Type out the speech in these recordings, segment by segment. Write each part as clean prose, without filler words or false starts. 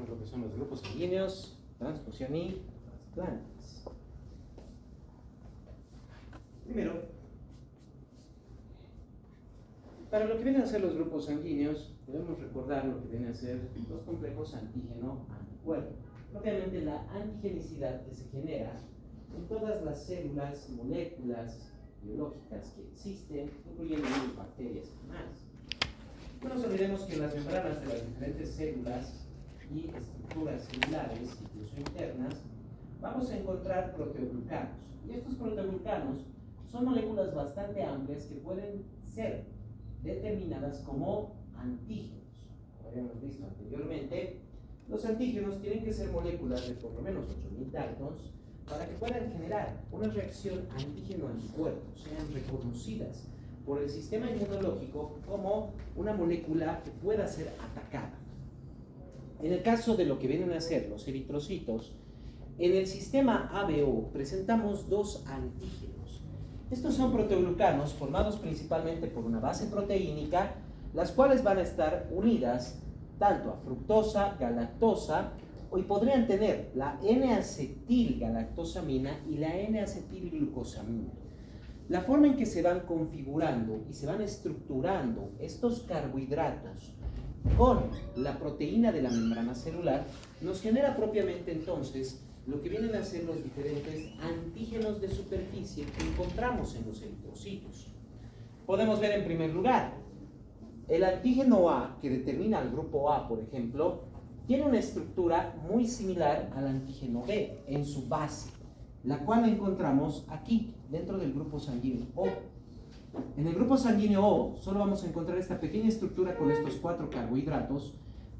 vemos lo que son los grupos sanguíneos, transfusión y trasplantes. Primero, para lo que vienen a ser los grupos sanguíneos, debemos recordar lo que vienen a ser los complejos antígeno-anticuerpo. Propiamente la antigenicidad que se genera en todas las células, moléculas biológicas que existen, incluyendo virus, bacterias y más. No nos olvidemos que en las membranas de las diferentes células y estructuras celulares, incluso internas, vamos a encontrar proteoglucanos. Y estos proteoglucanos son moléculas bastante amplias que pueden ser determinadas como antígenos. Como habíamos visto anteriormente, los antígenos tienen que ser moléculas de por lo menos 8000 Daltons para que puedan generar una reacción antígeno-anticuerpo, sean reconocidas por el sistema inmunológico como una molécula que pueda ser atacada. En el caso de lo que vienen a ser los eritrocitos, en el sistema ABO presentamos dos antígenos. Estos son proteoglucanos formados principalmente por una base proteínica, las cuales van a estar unidas tanto a fructosa, galactosa, y podrían tener la N-acetilgalactosamina y la N-acetilglucosamina. La forma en que se van configurando y se van estructurando estos carbohidratos con la proteína de la membrana celular nos genera propiamente entonces lo que vienen a ser los diferentes antígenos de superficie que encontramos en los eritrocitos. Podemos ver en primer lugar el antígeno A, que determina al grupo A, por ejemplo, tiene una estructura muy similar al antígeno B en su base, la cual la encontramos aquí, dentro del grupo sanguíneo O. En el grupo sanguíneo O solo vamos a encontrar esta pequeña estructura con estos 4 carbohidratos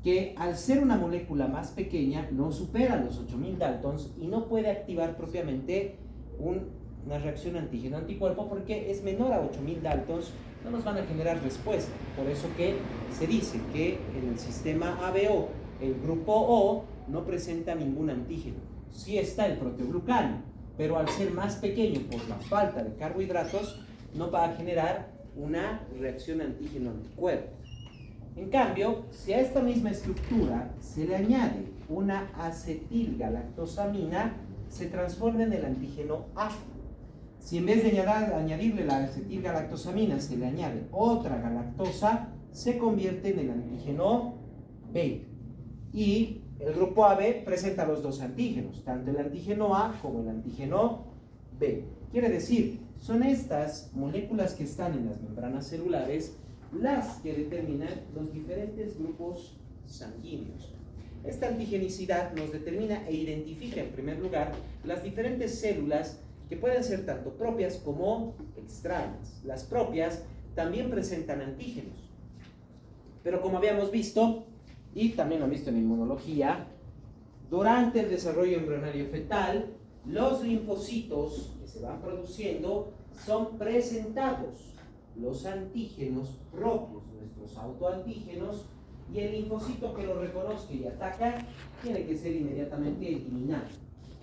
que al ser una molécula más pequeña no supera los 8000 Daltons y no puede activar propiamente una reacción antígeno-anticuerpo porque es menor a 8000 Daltons, no nos van a generar respuesta. Por eso que se dice que en el sistema ABO el grupo O no presenta ningún antígeno. Sí está el proteoglucano, pero al ser más pequeño por la falta de carbohidratos no va a generar una reacción antígeno-anticuerpo. En cambio, si a esta misma estructura se le añade una acetilgalactosamina, se transforma en el antígeno A. Si en vez de añadirle la acetilgalactosamina se le añade otra galactosa, se convierte en el antígeno B. Y el grupo AB presenta los dos antígenos, tanto el antígeno A como el antígeno B. Quiere decir, son estas moléculas que están en las membranas celulares las que determinan los diferentes grupos sanguíneos. Esta antigenicidad nos determina e identifica en primer lugar las diferentes células que pueden ser tanto propias como extrañas. Las propias también presentan antígenos, pero como habíamos visto, y también lo han visto en inmunología, durante el desarrollo embrionario fetal, los linfocitos que se van produciendo son presentados los antígenos propios, nuestros autoantígenos, y el linfocito que lo reconozca y ataca tiene que ser inmediatamente eliminado.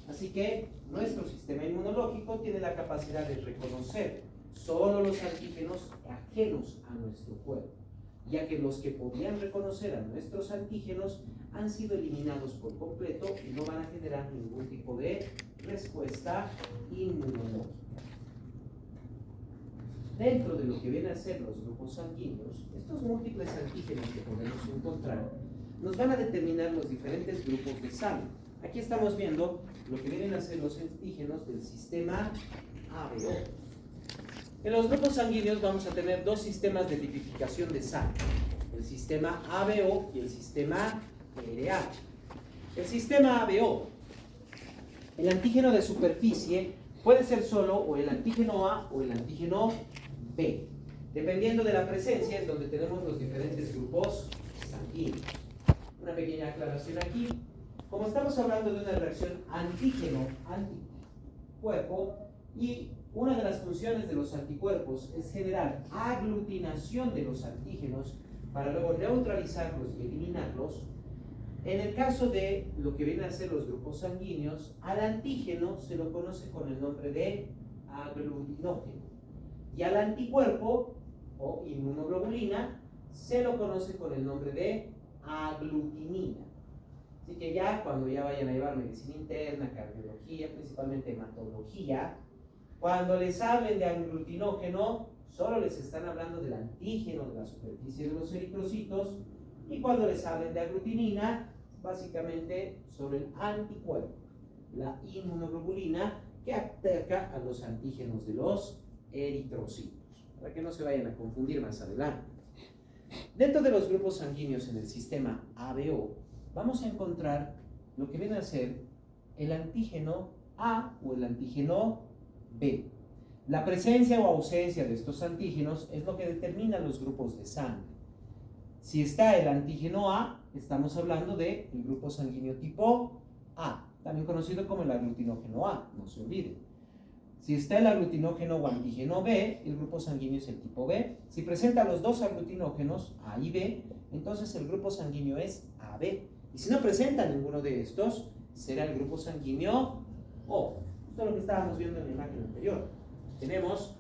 Así que nuestro sistema inmunológico tiene la capacidad de reconocer solo los antígenos ajenos a nuestro cuerpo, ya que los que podían reconocer a nuestros antígenos han sido eliminados por completo y no van a generar ningún tipo de respuesta inmunológica. Dentro de lo que vienen a ser los grupos sanguíneos, estos múltiples antígenos que podemos encontrar nos van a determinar los diferentes grupos de sangre. Aquí estamos viendo lo que vienen a ser los antígenos del sistema ABO. En los grupos sanguíneos vamos a tener dos sistemas de tipificación de sangre, el sistema ABO y el sistema RH. El sistema ABO, el antígeno de superficie puede ser solo o el antígeno A o el antígeno B. Dependiendo de la presencia es donde tenemos los diferentes grupos sanguíneos. Una pequeña aclaración aquí. Como estamos hablando de una reacción antígeno-anticuerpo y una de las funciones de los anticuerpos es generar aglutinación de los antígenos para luego neutralizarlos y eliminarlos, en el caso de lo que vienen a ser los grupos sanguíneos, al antígeno se lo conoce con el nombre de aglutinógeno y al anticuerpo o inmunoglobulina se lo conoce con el nombre de aglutinina. Así que ya cuando ya vayan a llevar medicina interna, cardiología, principalmente hematología, cuando les hablen de aglutinógeno, solo les están hablando del antígeno de la superficie de los eritrocitos, y cuando les hablen de aglutinina, básicamente sobre el anticuerpo, la inmunoglobulina que ataca a los antígenos de los eritrocitos, para que no se vayan a confundir más adelante. Dentro de los grupos sanguíneos en el sistema ABO, vamos a encontrar lo que viene a ser el antígeno A o el antígeno B. La presencia o ausencia de estos antígenos es lo que determina los grupos de sangre. Si está el antígeno A, estamos hablando del grupo sanguíneo tipo A, también conocido como el aglutinógeno A, no se olviden. Si está el aglutinógeno o antígeno B, el grupo sanguíneo es el tipo B. Si presenta los dos aglutinógenos, A y B, entonces el grupo sanguíneo es AB. Y si no presenta ninguno de estos, será el grupo sanguíneo O. Esto es lo que estábamos viendo en la imagen anterior. Tenemos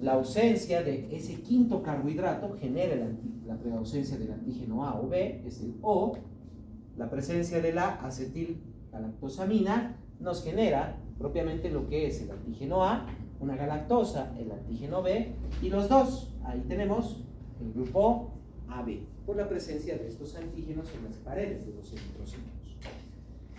la ausencia de ese quinto carbohidrato, genera la preausencia del antígeno A o B, es el O. La presencia de la acetilgalactosamina nos genera propiamente lo que es el antígeno A, una galactosa, el antígeno B, y los dos, ahí tenemos el grupo AB, por la presencia de estos antígenos en las paredes de los eritrocitos.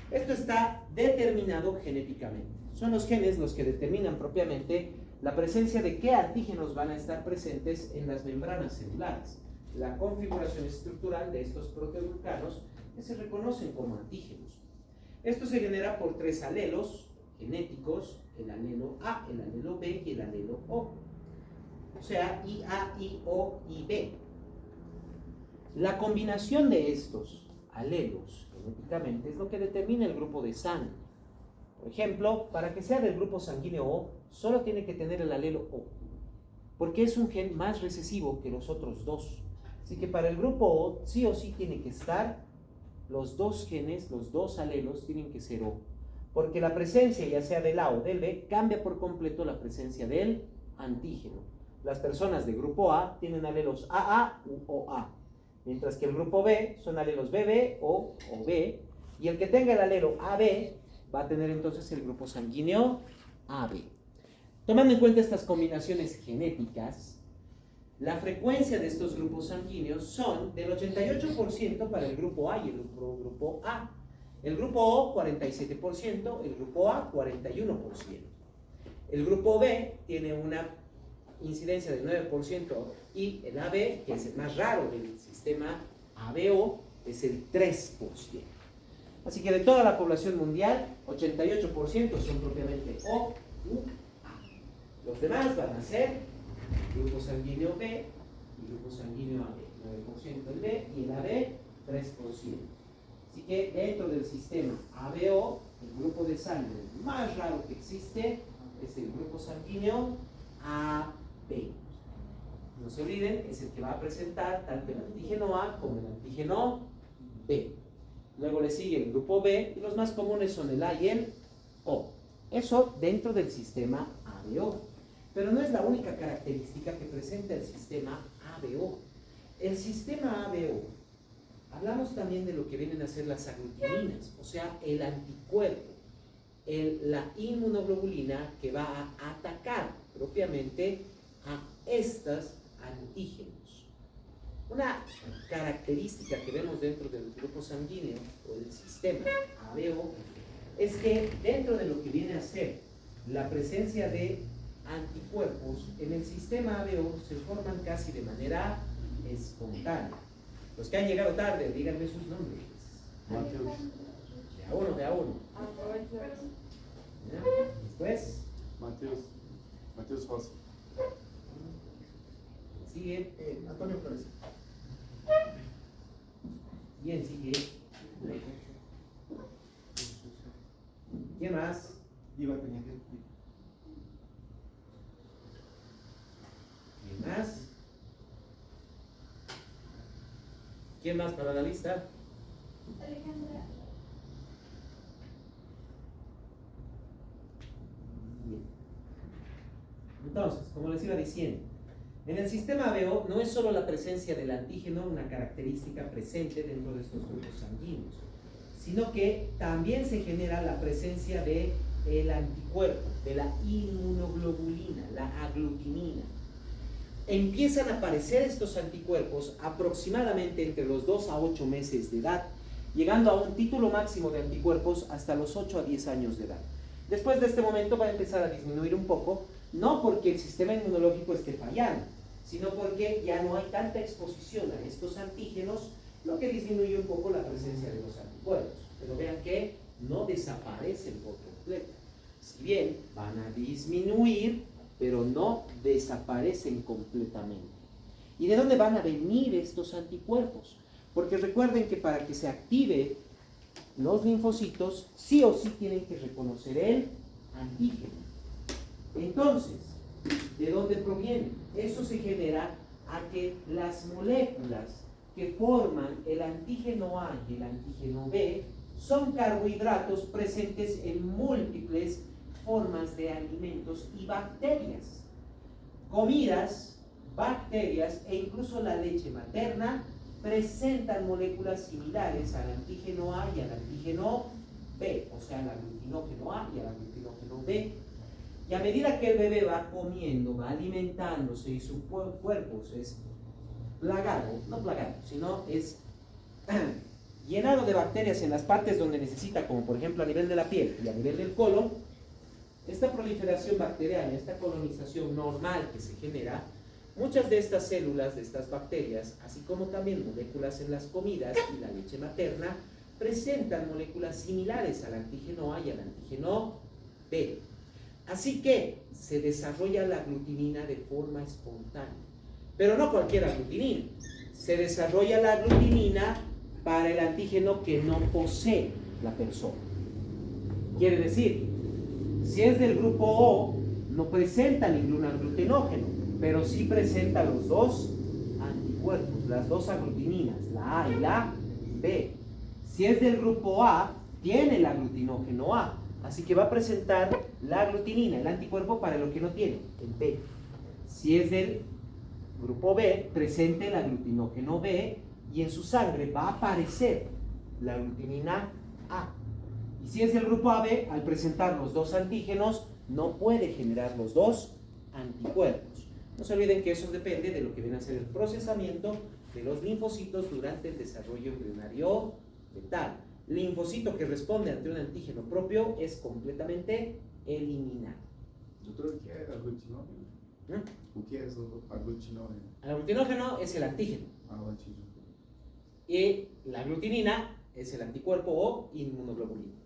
Esto está determinado genéticamente. Son los genes los que determinan propiamente la presencia de qué antígenos van a estar presentes en las membranas celulares, la configuración estructural de estos proteoglucanos que se reconocen como antígenos. Esto se genera por tres alelos genéticos, el alelo A, el alelo B y el alelo O. O sea, IA, IO y B. La combinación de estos alelos genéticamente es lo que determina el grupo de sangre. Por ejemplo, para que sea del grupo sanguíneo O, solo tiene que tener el alelo O, porque es un gen más recesivo que los otros dos. Así que para el grupo O, sí o sí tiene que estar los dos genes, los dos alelos tienen que ser O, porque la presencia, ya sea del A o del B, cambia por completo la presencia del antígeno. Las personas de grupo A tienen alelos AA u OA, mientras que el grupo B son alelos BB o OB, y el que tenga el alelo AB va a tener entonces el grupo sanguíneo AB. Tomando en cuenta estas combinaciones genéticas, la frecuencia de estos grupos sanguíneos son del 88% para el grupo A y el grupo A. El grupo O, 47%, el grupo A, 41%. El grupo B tiene una incidencia del 9% y el AB, que es el más raro del sistema ABO, es el 3%. Así que de toda la población mundial, 88% son propiamente O u A. Los demás van a ser grupo sanguíneo B y grupo sanguíneo AB. 9% el B y el AB 3%. Así que dentro del sistema ABO, el grupo de sangre más raro que existe es el grupo sanguíneo AB. No se olviden, es el que va a presentar tanto el antígeno A como el antígeno B. Luego le sigue el grupo B y los más comunes son el A y el O. Eso dentro del sistema ABO. Pero no es la única característica que presenta el sistema ABO. El sistema ABO, hablamos también de lo que vienen a ser las aglutininas, o sea, el anticuerpo, la inmunoglobulina que va a atacar propiamente a estos antígenos. Una característica que vemos dentro del grupo sanguíneo o del sistema ABO es que dentro de lo que viene a ser la presencia de anticuerpos en el sistema ABO se forman casi de manera espontánea. Los que han llegado tarde, díganme sus nombres. Mateus. De a uno. ¿Ya? Después. Mateus Rossi. Sigue. Antonio Flores. ¿Quién sigue? ¿Quién más? Iba Peñate. ¿Quién más? ¿Quién más para la lista? Alejandra. Bien. Entonces, como les iba diciendo, en el sistema ABO no es solo la presencia del antígeno una característica presente dentro de estos grupos sanguíneos, sino que también se genera la presencia de el anticuerpo, de la inmunoglobulina, la aglutinina. Empiezan a aparecer estos anticuerpos aproximadamente entre los 2 a 8 meses de edad, llegando a un título máximo de anticuerpos hasta los 8 a 10 años de edad. Después de este momento va a empezar a disminuir un poco, no porque el sistema inmunológico esté fallando, sino porque ya no hay tanta exposición a estos antígenos, lo que disminuye un poco la presencia de los anticuerpos. Pero vean que no desaparecen por completo. Si bien van a disminuir, pero no desaparecen completamente. ¿Y de dónde van a venir estos anticuerpos? Porque recuerden que para que se active los linfocitos, sí o sí tienen que reconocer el antígeno. Entonces, ¿de dónde proviene? Eso se genera a que las moléculas que forman el antígeno A y el antígeno B son carbohidratos presentes en múltiples formas de alimentos y bacterias. Comidas, bacterias e incluso la leche materna presentan moléculas similares al antígeno A y al antígeno B, o sea, al aglutinógeno A y al aglutinógeno B. Y a medida que el bebé va comiendo, va alimentándose y su cuerpo es plagado, no plagado, sino es llenado de bacterias en las partes donde necesita, como por ejemplo a nivel de la piel y a nivel del colon, esta proliferación bacteriana, esta colonización normal que se genera, muchas de estas células, de estas bacterias, así como también moléculas en las comidas y la leche materna, presentan moléculas similares al antígeno A y al antígeno B. Así que se desarrolla la aglutinina de forma espontánea. Pero no cualquier aglutinina. Se desarrolla la aglutinina para el antígeno que no posee la persona. Quiere decir, si es del grupo O, no presenta ningún aglutinógeno, pero sí presenta los dos anticuerpos, las dos aglutininas, la A y la B. Si es del grupo A, tiene el aglutinógeno A, así que va a presentar la aglutinina, el anticuerpo para lo que no tiene, el B. Si es del grupo B, presenta el aglutinógeno B y en su sangre va a aparecer la aglutinina A. Y si es del grupo AB, al presentar los dos antígenos, no puede generar los dos anticuerpos. No se olviden que eso depende de lo que viene a ser el procesamiento de los linfocitos durante el desarrollo embrionario fetal. Linfocito que responde ante un antígeno propio es completamente eliminado. Doutor, o que é aglutinógeno? O que é aglutinógeno? El aglutinógeno es el antígeno Ah, o antígeno. y la aglutinina es el anticuerpo o inmunoglobulina.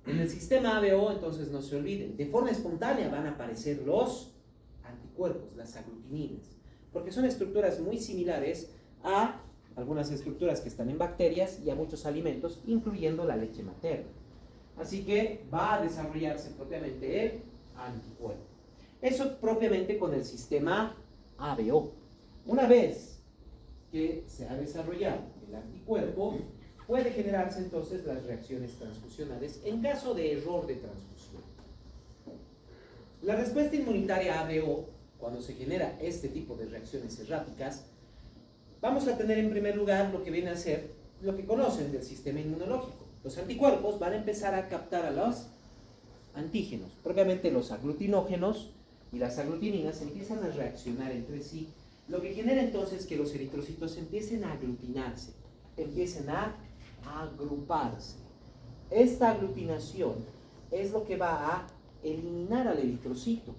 En el sistema ABO, entonces no se olviden, de forma espontánea van a aparecer los anticuerpos, las aglutininas, porque son estructuras muy similares a algunas estructuras que están en bacterias y a muchos alimentos, incluyendo la leche materna. Así que va a desarrollarse propiamente el anticuerpo. Eso propiamente con el sistema ABO. Una vez que se ha desarrollado el anticuerpo, puede generarse entonces las reacciones transfusionales en caso de error de transfusión. La respuesta inmunitaria ABO, cuando se genera este tipo de reacciones erráticas, vamos a tener en primer lugar lo que viene a ser lo que conocen del sistema inmunológico. Los anticuerpos van a empezar a captar a los antígenos, propiamente los aglutinógenos y las aglutininas empiezan a reaccionar entre sí, lo que genera entonces que los eritrocitos empiecen a aglutinarse, empiecen a agruparse. Esta aglutinación es lo que va a eliminar al eritrocito,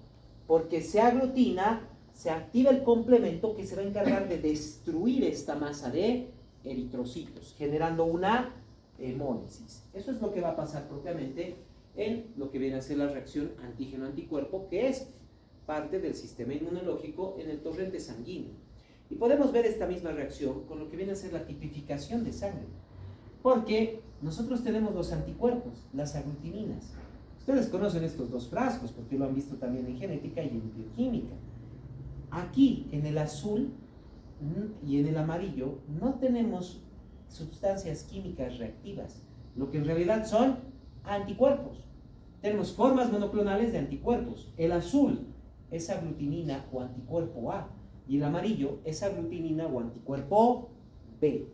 porque se aglutina, se activa el complemento que se va a encargar de destruir esta masa de eritrocitos, generando una hemólisis. Eso es lo que va a pasar propiamente en lo que viene a ser la reacción antígeno-anticuerpo, que es parte del sistema inmunológico en el torrente sanguíneo. Y podemos ver esta misma reacción con lo que viene a ser la tipificación de sangre, porque nosotros tenemos los anticuerpos, las aglutininas. Ustedes conocen estos dos frascos porque lo han visto también en genética y en bioquímica. Aquí en el azul y en el amarillo no tenemos sustancias químicas reactivas, lo que en realidad son anticuerpos. Tenemos formas monoclonales de anticuerpos. El azul es aglutinina o anticuerpo A y el amarillo es aglutinina o anticuerpo B.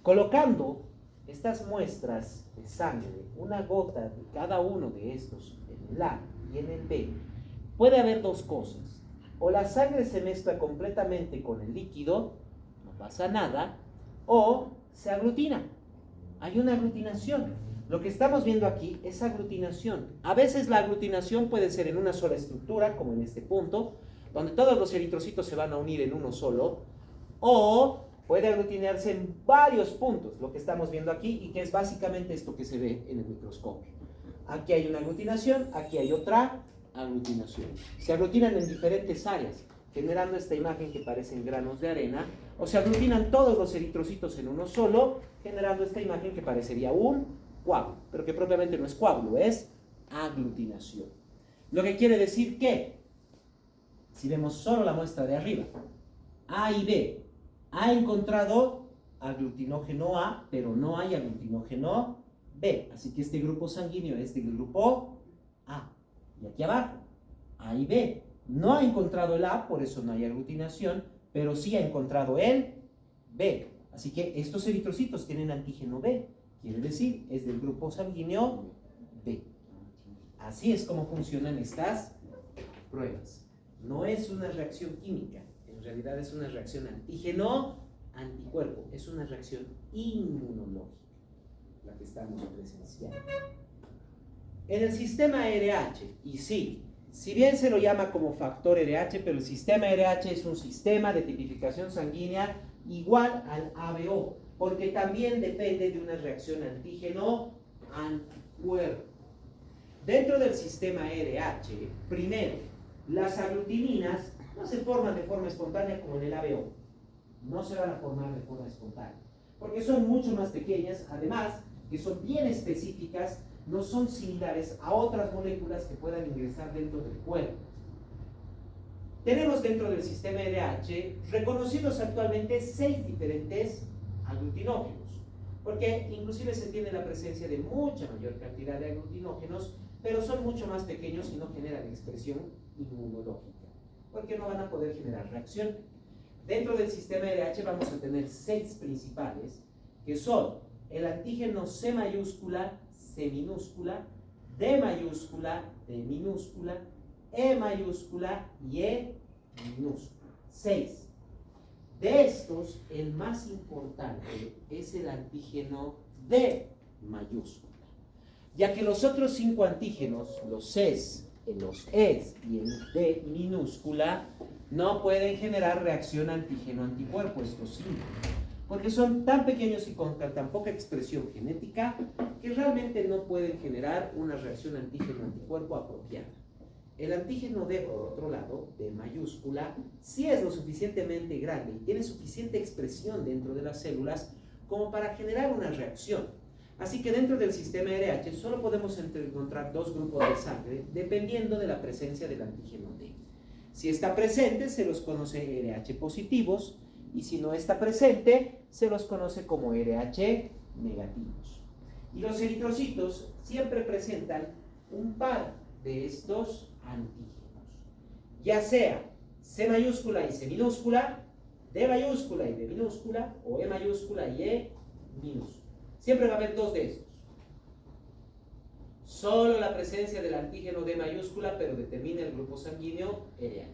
Colocando estas muestras de sangre, una gota de cada uno de estos, en el A y en el B, puede haber dos cosas. O la sangre se mezcla completamente con el líquido, no pasa nada, o se aglutina. Hay una aglutinación. Lo que estamos viendo aquí es aglutinación. A veces la aglutinación puede ser en una sola estructura, como en este punto, donde todos los eritrocitos se van a unir en uno solo, o puede aglutinarse en varios puntos, lo que estamos viendo aquí, y que es básicamente esto que se ve en el microscopio. Aquí hay una aglutinación, aquí hay otra aglutinación. Se aglutinan en diferentes áreas, generando esta imagen que parecen granos de arena, o se aglutinan todos los eritrocitos en uno solo, generando esta imagen que parecería un coágulo, pero que propiamente no es coágulo, es aglutinación. Lo que quiere decir que, si vemos solo la muestra de arriba, A y B, ha encontrado aglutinógeno A, pero no hay aglutinógeno B. Así que este grupo sanguíneo es del grupo A. Y aquí abajo, A y B. No ha encontrado el A, por eso no hay aglutinación, pero sí ha encontrado el B. Así que estos eritrocitos tienen antígeno B. Quiere decir, es del grupo sanguíneo B. Así es como funcionan estas pruebas. No es una reacción química. En realidad es una reacción antígeno-anticuerpo, es una reacción inmunológica, la que estamos presenciando. En el sistema RH, y sí, si bien se lo llama como factor RH, pero el sistema RH es un sistema de tipificación sanguínea igual al ABO, porque también depende de una reacción antígeno-anticuerpo. Dentro del sistema RH, primero, las aglutininas no se forman de forma espontánea como en el ABO. No se van a formar de forma espontánea, porque son mucho más pequeñas, además que son bien específicas, no son similares a otras moléculas que puedan ingresar dentro del cuerpo. Tenemos dentro del sistema RH reconocidos actualmente 6 diferentes aglutinógenos, porque inclusive se tiene la presencia de mucha mayor cantidad de aglutinógenos, pero son mucho más pequeños y no generan expresión inmunológica, porque no van a poder generar reacción. Dentro del sistema RH vamos a tener 6 principales, que son el antígeno C mayúscula, C minúscula, D mayúscula, D minúscula, E mayúscula y E minúscula. 6. De estos, el más importante es el antígeno D mayúscula, ya que los otros 5 antígenos, los Cs, los Es y el D minúscula, no pueden generar reacción antígeno-anticuerpo, estos 5, porque son tan pequeños y con tan poca expresión genética que realmente no pueden generar una reacción antígeno-anticuerpo apropiada. El antígeno D, por otro lado, D mayúscula, sí es lo suficientemente grande y tiene suficiente expresión dentro de las células como para generar una reacción. Así que dentro del sistema RH solo podemos encontrar 2 grupos de sangre dependiendo de la presencia del antígeno D. Si está presente, se los conoce RH positivos, y si no está presente, se los conoce como RH negativos. Y los eritrocitos siempre presentan un par de estos antígenos, ya sea C mayúscula y C minúscula, D mayúscula y D minúscula, o E mayúscula y E minúscula. Siempre va a haber 2 de estos. Solo la presencia del antígeno D mayúscula, pero determina el grupo sanguíneo RH.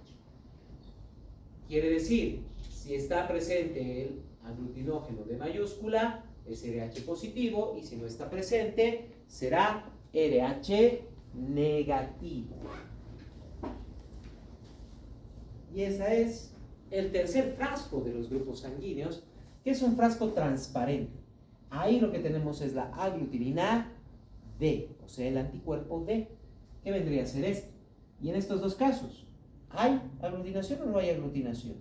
Quiere decir, si está presente el aglutinógeno D mayúscula, es RH positivo, y si no está presente, será RH negativo. Y ese es el tercer frasco de los grupos sanguíneos, que es un frasco transparente. Ahí lo que tenemos es la aglutinina D, o sea, el anticuerpo D, que vendría a ser este. Y en estos 2 casos, ¿hay aglutinación o no hay aglutinación?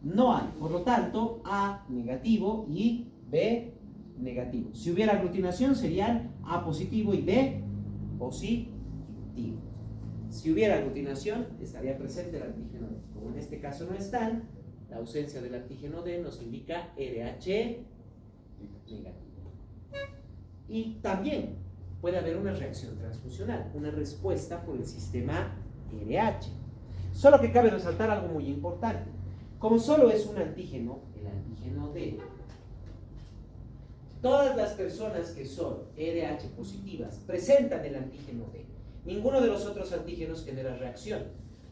No hay, por lo tanto, A negativo y B negativo. Si hubiera aglutinación serían A positivo y B positivo. Si hubiera aglutinación, estaría presente el antígeno D. Como en este caso no están, la ausencia del antígeno D nos indica RH negativo. Y también puede haber una reacción transfusional, una respuesta por el sistema RH. Solo que cabe resaltar algo muy importante. Como solo es un antígeno, el antígeno D, Todas las personas que son RH positivas presentan el antígeno D. Ninguno de los otros antígenos genera reacción.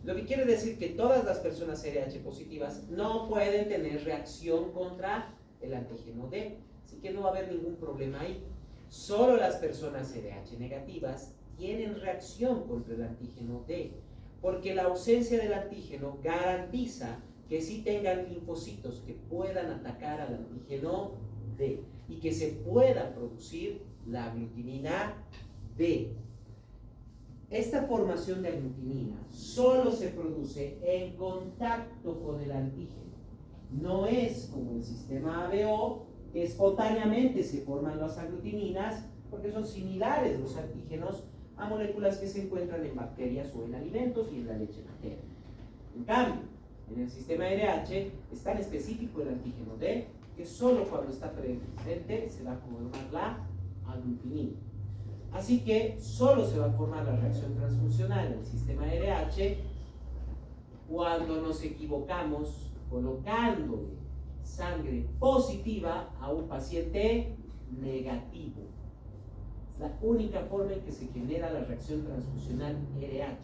Lo que quiere decir que todas las personas RH positivas no pueden tener reacción contra el antígeno D. Así que no va a haber ningún problema ahí. Solo las personas RH negativas tienen reacción contra el antígeno D, porque la ausencia del antígeno garantiza que sí tengan linfocitos que puedan atacar al antígeno D y que se pueda producir la aglutinina D. Esta formación de aglutinina solo se produce en contacto con el antígeno. No es como el sistema ABO, que espontáneamente se forman las aglutininas, porque son similares los antígenos a moléculas que se encuentran en bacterias o en alimentos y en la leche materna. En cambio, en el sistema RH es tan específico el antígeno D que solo cuando está presente se va a formar la aglutinina. Así que solo se va a formar la reacción transfuncional en el sistema RH cuando nos equivocamos colocando sangre positiva a un paciente negativo. Es la única forma en que se genera la reacción transfusional RH.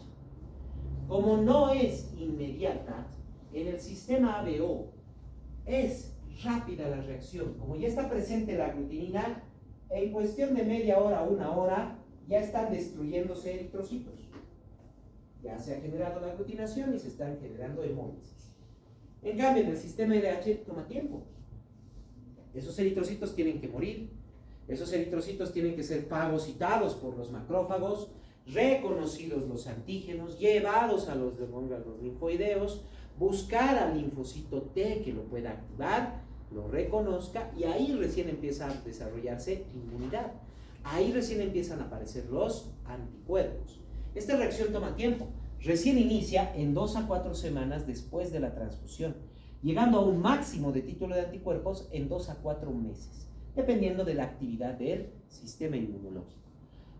Como no es inmediata, en el sistema ABO es rápida la reacción. Como ya está presente la aglutinina, en cuestión de media hora a una hora ya están destruyéndose eritrocitos. Ya se ha generado la aglutinación y se están generando hemólisis. En cambio, en el sistema RH toma tiempo. Esos eritrocitos tienen que morir. Esos eritrocitos tienen que ser fagocitados por los macrófagos, reconocidos los antígenos, llevados a los órganos linfoideos, buscar al linfocito T que lo pueda activar, lo reconozca y ahí recién empieza a desarrollarse inmunidad. Ahí recién empiezan a aparecer los anticuerpos. Esta reacción toma tiempo. Recién inicia en 2 a 4 semanas después de la transfusión, llegando a un máximo de título de anticuerpos en 2 a 4 meses, dependiendo de la actividad del sistema inmunológico.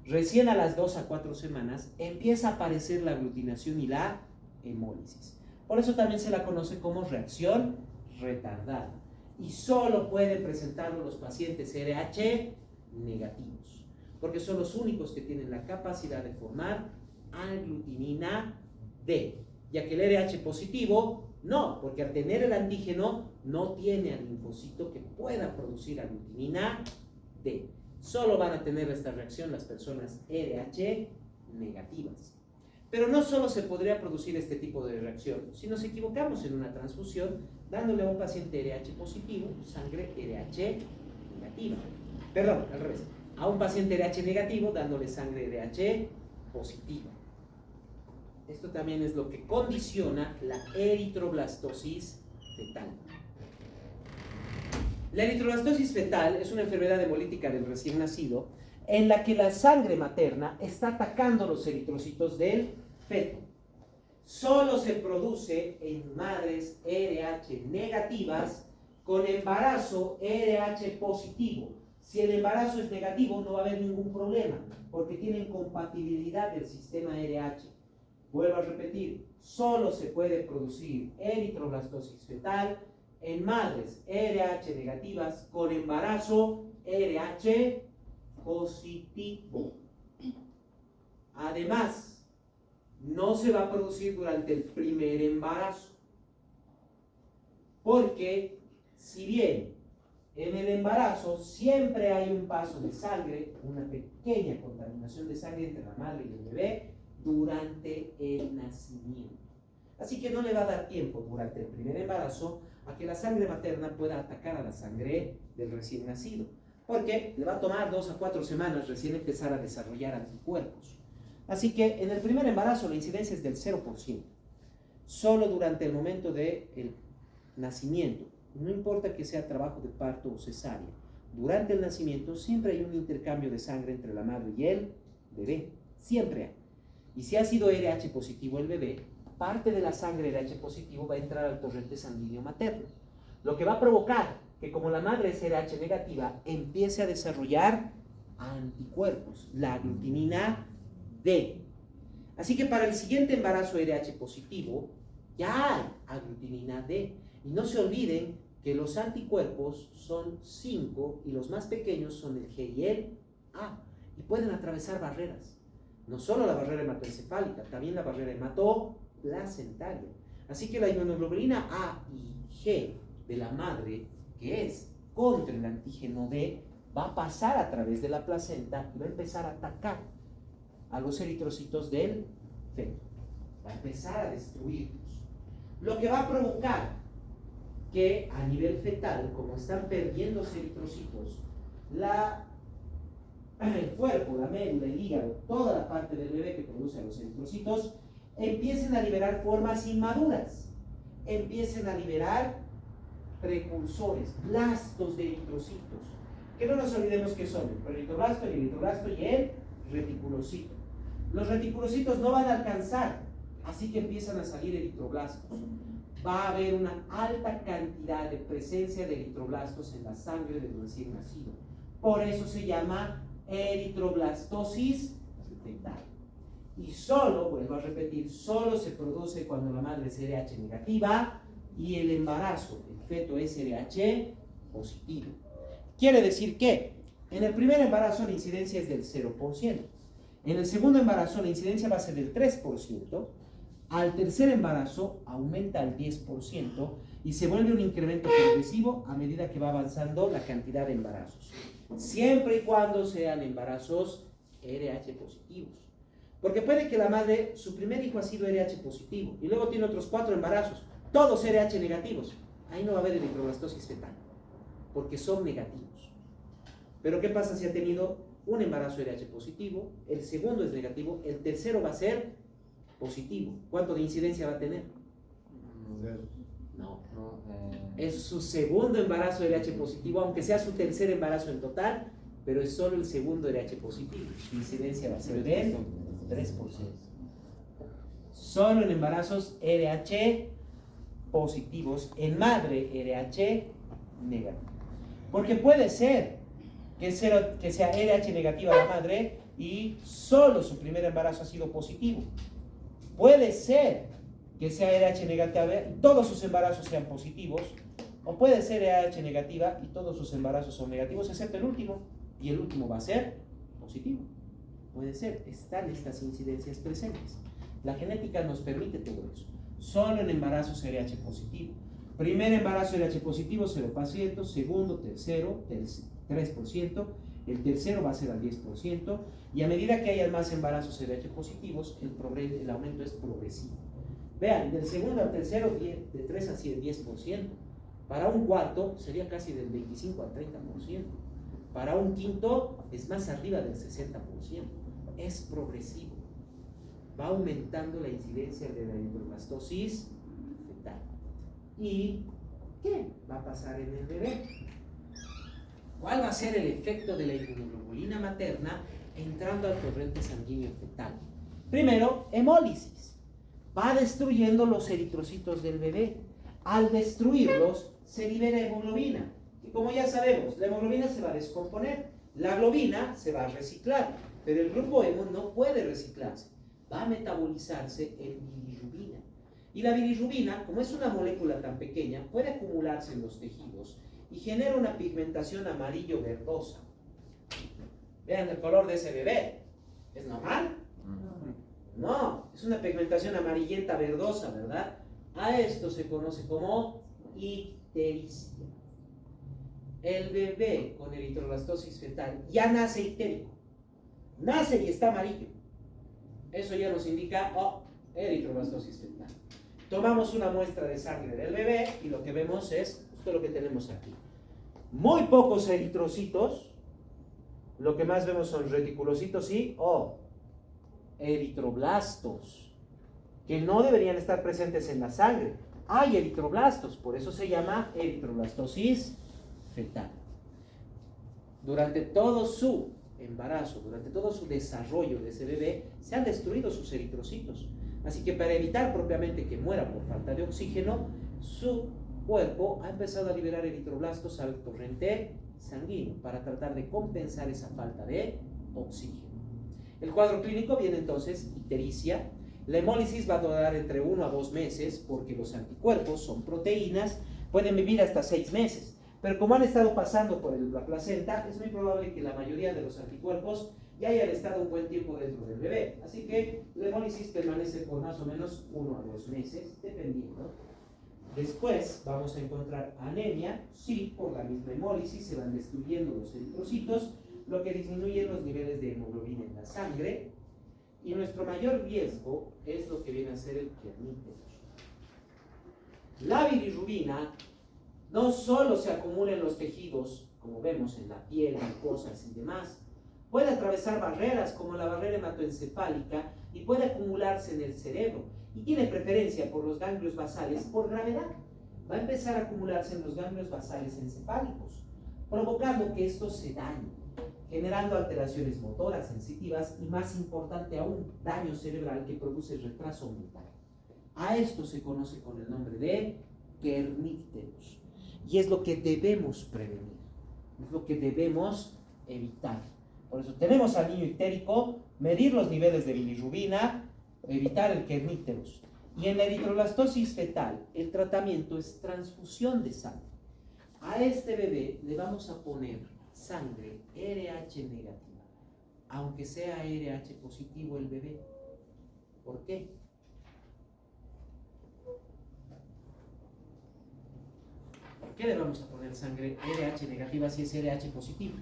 Recién a las 2 a 4 semanas empieza a aparecer la aglutinación y la hemólisis. Por eso también se la conoce como reacción retardada. Y solo pueden presentarlo los pacientes RH negativos, porque son los únicos que tienen la capacidad de formar aglutinina D, ya que el RH positivo no, porque al tener el antígeno no tiene al linfocito que pueda producir aglutinina D. Solo van a tener esta reacción las personas RH negativas. Pero no solo se podría producir este tipo de reacción si nos equivocamos en una transfusión dándole a un paciente RH positivo sangre RH negativa. Perdón, al revés. A un paciente RH negativo dándole sangre RH positiva. Esto también es lo que condiciona la eritroblastosis fetal. La eritroblastosis fetal es una enfermedad hemolítica del recién nacido en la que la sangre materna está atacando los eritrocitos del feto. Solo se produce en madres RH negativas con embarazo RH positivo. Si el embarazo es negativo no va a haber ningún problema porque tienen compatibilidad del sistema RH. Vuelvo a repetir, solo se puede producir eritroblastosis fetal en madres RH negativas con embarazo RH positivo. Además, no se va a producir durante el primer embarazo, porque si bien en el embarazo siempre hay un paso de sangre, una pequeña contaminación de sangre entre la madre y el bebé durante el nacimiento. Así que no le va a dar tiempo durante el primer embarazo a que la sangre materna pueda atacar a la sangre del recién nacido, porque le va a tomar 2 a 4 semanas recién empezar a desarrollar anticuerpos. Así que en el primer embarazo la incidencia es del 0%. Solo durante el momento del nacimiento, no importa que sea trabajo de parto o cesárea, durante el nacimiento siempre hay un intercambio de sangre entre la madre y el bebé. Siempre hay. Y si ha sido RH positivo el bebé, parte de la sangre RH positivo va a entrar al torrente sanguíneo materno, lo que va a provocar que como la madre es RH negativa, empiece a desarrollar anticuerpos, la aglutinina D. Así que para el siguiente embarazo RH positivo, ya hay aglutinina D. Y no se olviden que los anticuerpos son 5 y los más pequeños son el G y el A, y pueden atravesar barreras. No solo la barrera hematoencefálica, también la barrera hematoplacentaria. Así que la inmunoglobulina A y G de la madre, que es contra el antígeno B, va a pasar a través de la placenta y va a empezar a atacar a los eritrocitos del feto. Va a empezar a destruirlos. Lo que va a provocar que a nivel fetal, como están perdiendo los eritrocitos, el cuerpo, la médula, el hígado, toda la parte del bebé que produce a los eritrocitos, empiecen a liberar formas inmaduras, empiecen a liberar precursores, blastos de eritrocitos, que no nos olvidemos que son el eritroblasto, el eritroblasto y el reticulocito. Los reticulocitos no van a alcanzar, así que empiezan a salir eritroblastos. Va a haber una alta cantidad de presencia de eritroblastos en la sangre del recién nacido. Por eso se llama eritroblastosis fetal. Y solo, vuelvo a repetir, solo se produce cuando la madre es RH negativa y el embarazo, el feto es RH positivo. Quiere decir que en el primer embarazo la incidencia es del 0%. En el segundo embarazo la incidencia va a ser del 3%. Al tercer embarazo aumenta al 10% y se vuelve un incremento progresivo a medida que va avanzando la cantidad de embarazos. Siempre y cuando sean embarazos RH positivos. Porque puede que la madre, su primer hijo ha sido RH positivo y luego tiene otros 4 embarazos, todos RH negativos. Ahí no va a haber eritroblastosis fetal, porque son negativos. Pero ¿qué pasa si ha tenido un embarazo RH positivo, el segundo es negativo, el tercero va a ser positivo? ¿Cuánto de incidencia va a tener? No. Es su segundo embarazo RH positivo, aunque sea su tercer embarazo en total, pero es solo el segundo RH positivo. Su incidencia va a ser del 3%. Solo en embarazos RH positivos, en madre RH negativa. Porque puede ser que sea RH negativa la madre y solo su primer embarazo ha sido positivo. Puede ser que sea RH negativa y todos sus embarazos sean positivos, o puede ser RH negativa y todos sus embarazos son negativos, excepto el último, y el último va a ser positivo. Puede ser, están estas incidencias presentes. La genética nos permite todo eso. Solo en embarazos RH positivo. Primer embarazo RH positivo, 0%, segundo, tercero, 3%, el tercero va a ser al 10%, y a medida que haya más embarazos RH positivos, el aumento es progresivo. Vean, del segundo al tercero, de 3 a 10%. Para un cuarto sería casi del 25 al 30%. Para un quinto es más arriba del 60%. Es progresivo. Va aumentando la incidencia de la eritroblastosis fetal. ¿Y qué va a pasar en el bebé? ¿Cuál va a ser el efecto de la inmunoglobulina materna entrando al torrente sanguíneo fetal? Primero, hemólisis. Va destruyendo los eritrocitos del bebé. Al destruirlos, se libera hemoglobina. Y como ya sabemos, la hemoglobina se va a descomponer. La globina se va a reciclar, pero el grupo hemo no puede reciclarse. Va a metabolizarse en bilirrubina. Y la bilirrubina, como es una molécula tan pequeña, puede acumularse en los tejidos y genera una pigmentación amarillo-verdosa. Vean el color de ese bebé. ¿Es normal? No, es una pigmentación amarillenta verdosa, ¿verdad? A esto se conoce como ictericia. El bebé con eritroblastosis fetal ya nace ictérico. Nace y está amarillo. Eso ya nos indica, eritroblastosis fetal. Tomamos una muestra de sangre del bebé y lo que vemos es justo lo que tenemos aquí. Muy pocos eritrocitos. Lo que más vemos son reticulocitos y eritroblastos, que no deberían estar presentes en la sangre. Hay eritroblastos, por eso se llama eritroblastosis fetal. Durante todo su embarazo, durante todo su desarrollo de ese bebé, se han destruido sus eritrocitos. Así que para evitar propiamente que muera por falta de oxígeno, su cuerpo ha empezado a liberar eritroblastos al torrente sanguíneo para tratar de compensar esa falta de oxígeno. El cuadro clínico viene entonces ictericia. La hemólisis va a durar entre 1 a 2 meses porque los anticuerpos son proteínas. pueden vivir hasta 6 meses. Pero como han estado pasando por la placenta, es muy probable que la mayoría de los anticuerpos ya hayan estado un buen tiempo dentro del bebé. Así que la hemólisis permanece por más o menos 1 a 2 meses, dependiendo. Después vamos a encontrar anemia, sí, por la misma hemólisis se van destruyendo los eritrocitos, lo que disminuye los niveles de hemoglobina en la sangre. Y nuestro mayor riesgo es lo que viene a ser el kerníteros. La bilirrubina no solo se acumula en los tejidos, como vemos en la piel, mucosas y demás, puede atravesar barreras como la barrera hematoencefálica y puede acumularse en el cerebro y tiene preferencia por los ganglios basales por gravedad. Va a empezar a acumularse en los ganglios basales encefálicos, provocando que estos se dañen, generando alteraciones motoras, sensitivas y, más importante aún, daño cerebral que produce retraso mental. A esto se conoce con el nombre de kerníteros. Y es lo que debemos prevenir, es lo que debemos evitar. Por eso tenemos al niño ictérico, medir los niveles de bilirrubina, evitar el kerníteros. Y en la eritroblastosis fetal, el tratamiento es transfusión de sangre. A este bebé le vamos a poner sangre RH negativa, aunque sea RH positivo el bebé. ¿Por qué? ¿Por qué le vamos a poner sangre RH negativa si es RH positivo?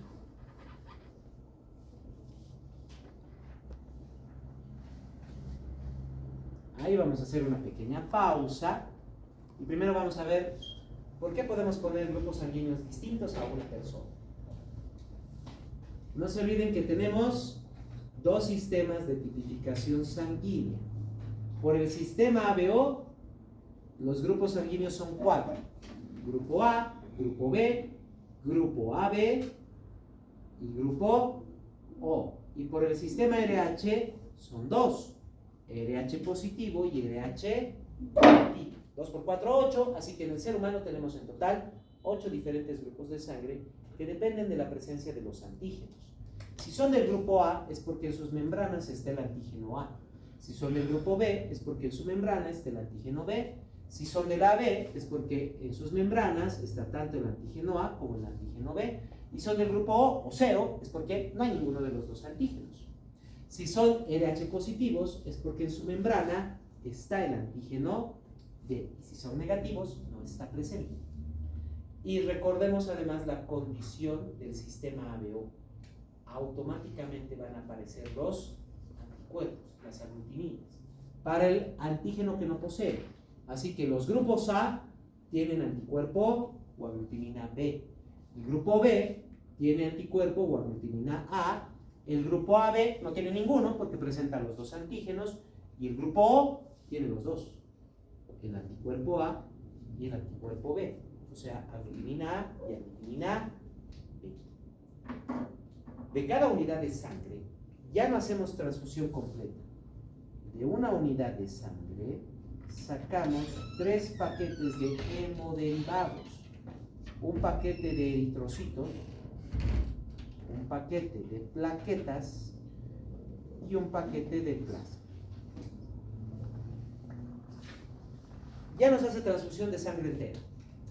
Ahí vamos a hacer una pequeña pausa y primero vamos a ver por qué podemos poner grupos sanguíneos distintos a una persona. No se olviden que tenemos 2 sistemas de tipificación sanguínea. Por el sistema ABO, los grupos sanguíneos son 4. Grupo A, grupo B, grupo AB y grupo O. Y por el sistema RH son 2. RH positivo y RH negativo. 2 por 4, 8. Así que en el ser humano tenemos en total 8 diferentes grupos de sangre que dependen de la presencia de los antígenos. Si son del grupo A, es porque en sus membranas está el antígeno A. Si son del grupo B, es porque en su membrana está el antígeno B. Si son del AB, es porque en sus membranas está tanto el antígeno A como el antígeno B. Y son del grupo O 0, es porque no hay ninguno de los 2 antígenos. Si son RH positivos, es porque en su membrana está el antígeno D. Y si son negativos, no está presente. Y recordemos además la condición del sistema ABO. Automáticamente van a aparecer los anticuerpos, las aglutininas, para el antígeno que no posee. Así que los grupos A tienen anticuerpo o aglutinina B. El grupo B tiene anticuerpo o aglutinina A. El grupo AB no tiene ninguno porque presenta los 2 antígenos. Y el grupo O tiene los 2. El anticuerpo A y el anticuerpo B. O sea, aglutinina A y aglutinina B. De cada unidad de sangre ya no hacemos transfusión completa. De una unidad de sangre sacamos 3 paquetes de hemoderivados, un paquete de eritrocitos, un paquete de plaquetas y un paquete de plasma. Ya nos hace transfusión de sangre entera,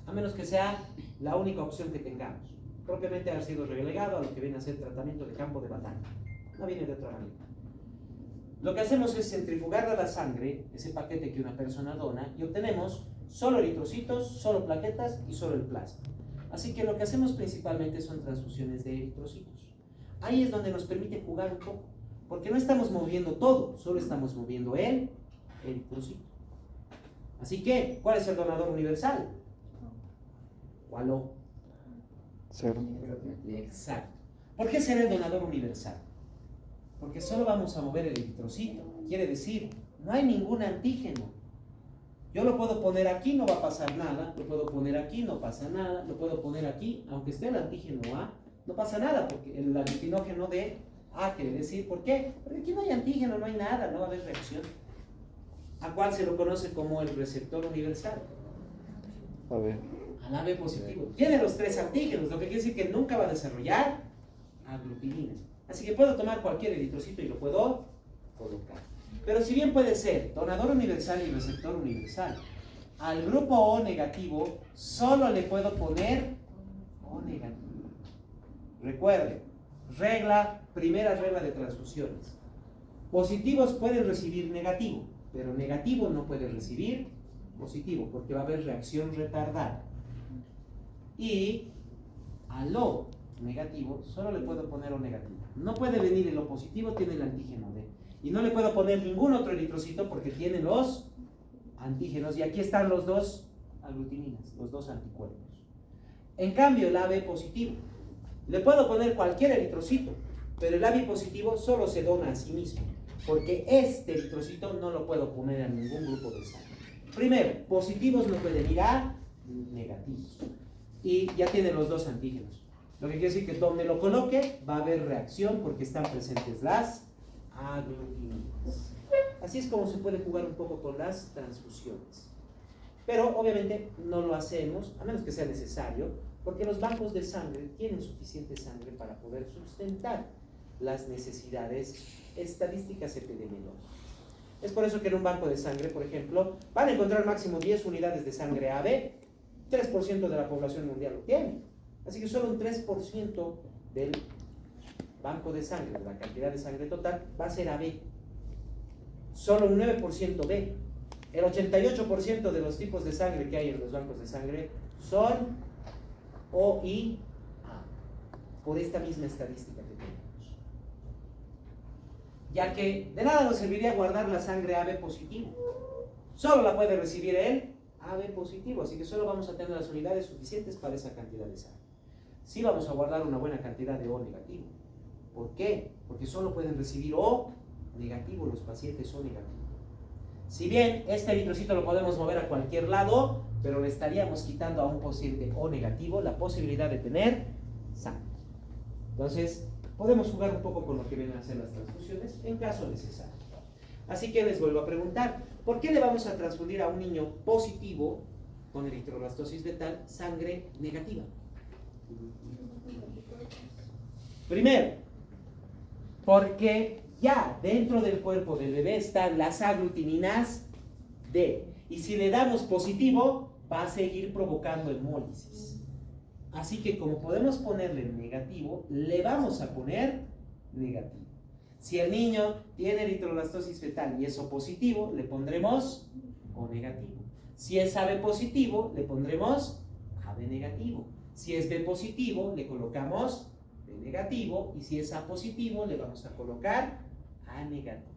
a menos que sea la única opción que tengamos. Propiamente ha sido relegado a lo que viene a ser tratamiento de campo de batalla. No viene de otra manera. Lo que hacemos es centrifugar a la sangre, ese paquete que una persona dona, y obtenemos solo eritrocitos, solo plaquetas y solo el plasma. Así que lo que hacemos principalmente son transfusiones de eritrocitos. Ahí es donde nos permite jugar un poco, porque no estamos moviendo todo, solo estamos moviendo el eritrocito. Así que, ¿cuál es el donador universal? ¿Cuál O? 0. Exacto. ¿Por qué será el donador universal? Porque solo vamos a mover el eritrocito. Quiere decir, no hay ningún antígeno. Yo lo puedo poner aquí, no va a pasar nada. Lo puedo poner aquí, no pasa nada. Lo puedo poner aquí, aunque esté el antígeno A, no pasa nada, porque el antígeno de A quiere decir, ¿por qué? Porque aquí no hay antígeno, no hay nada, no va a haber reacción. ¿A cuál se lo conoce como el receptor universal? A ver. Al AB positivo. Tiene los 3 antígenos, lo que quiere decir que nunca va a desarrollar aglutinina. Así que puedo tomar cualquier eritrocito y lo puedo colocar. Pero si bien puede ser donador universal y receptor universal, al grupo O negativo solo le puedo poner O negativo. Recuerden, primera regla de transfusiones. Positivos pueden recibir negativo, pero negativo no puede recibir positivo, porque va a haber reacción retardada. Y al O negativo solo le puedo poner O negativo. No puede venir el O positivo, tiene el antígeno D. Y no le puedo poner ningún otro eritrocito porque tiene los antígenos. Y aquí están los dos aglutininas, los dos anticuerpos. En cambio, el AB positivo, le puedo poner cualquier eritrocito, pero el AB positivo solo se dona a sí mismo, porque este eritrocito no lo puedo poner a ningún grupo de sangre. Primero, positivos no pueden ir a negativos. Y ya tiene los dos antígenos. Lo que quiere decir que donde lo coloque va a haber reacción porque están presentes las aglutininas. Así es como se puede jugar un poco con las transfusiones. Pero obviamente no lo hacemos, a menos que sea necesario, porque los bancos de sangre tienen suficiente sangre para poder sustentar las necesidades estadísticas epidemiológicas. Es por eso que en un banco de sangre, por ejemplo, van a encontrar máximo 10 unidades de sangre AB, 3% de la población mundial lo tiene. Así que solo un 3% del banco de sangre, de la cantidad de sangre total, va a ser AB. Solo un 9% B. El 88% de los tipos de sangre que hay en los bancos de sangre son O y A, por esta misma estadística que tenemos. Ya que de nada nos serviría guardar la sangre AB positivo. Solo la puede recibir el AB positivo, así que solo vamos a tener las unidades suficientes para esa cantidad de sangre. Sí vamos a guardar una buena cantidad de O negativo. ¿Por qué? Porque solo pueden recibir O negativo los pacientes O negativo. Si bien este eritrocito lo podemos mover a cualquier lado, pero le estaríamos quitando a un paciente O negativo la posibilidad de tener sangre. Entonces, podemos jugar un poco con lo que vienen a ser las transfusiones en caso necesario. Así que les vuelvo a preguntar, ¿por qué le vamos a transfundir a un niño positivo con eritroblastosis fetal sangre negativa? Primero, porque ya dentro del cuerpo del bebé están las aglutininas D. Y si le damos positivo, va a seguir provocando hemólisis. Así que como podemos ponerle negativo, le vamos a poner negativo. Si el niño tiene eritroblastosis fetal y es O positivo, le pondremos O negativo. Si es AB positivo, le pondremos AB negativo. Si es B positivo, le colocamos B negativo. Y si es A positivo, le vamos a colocar A negativo.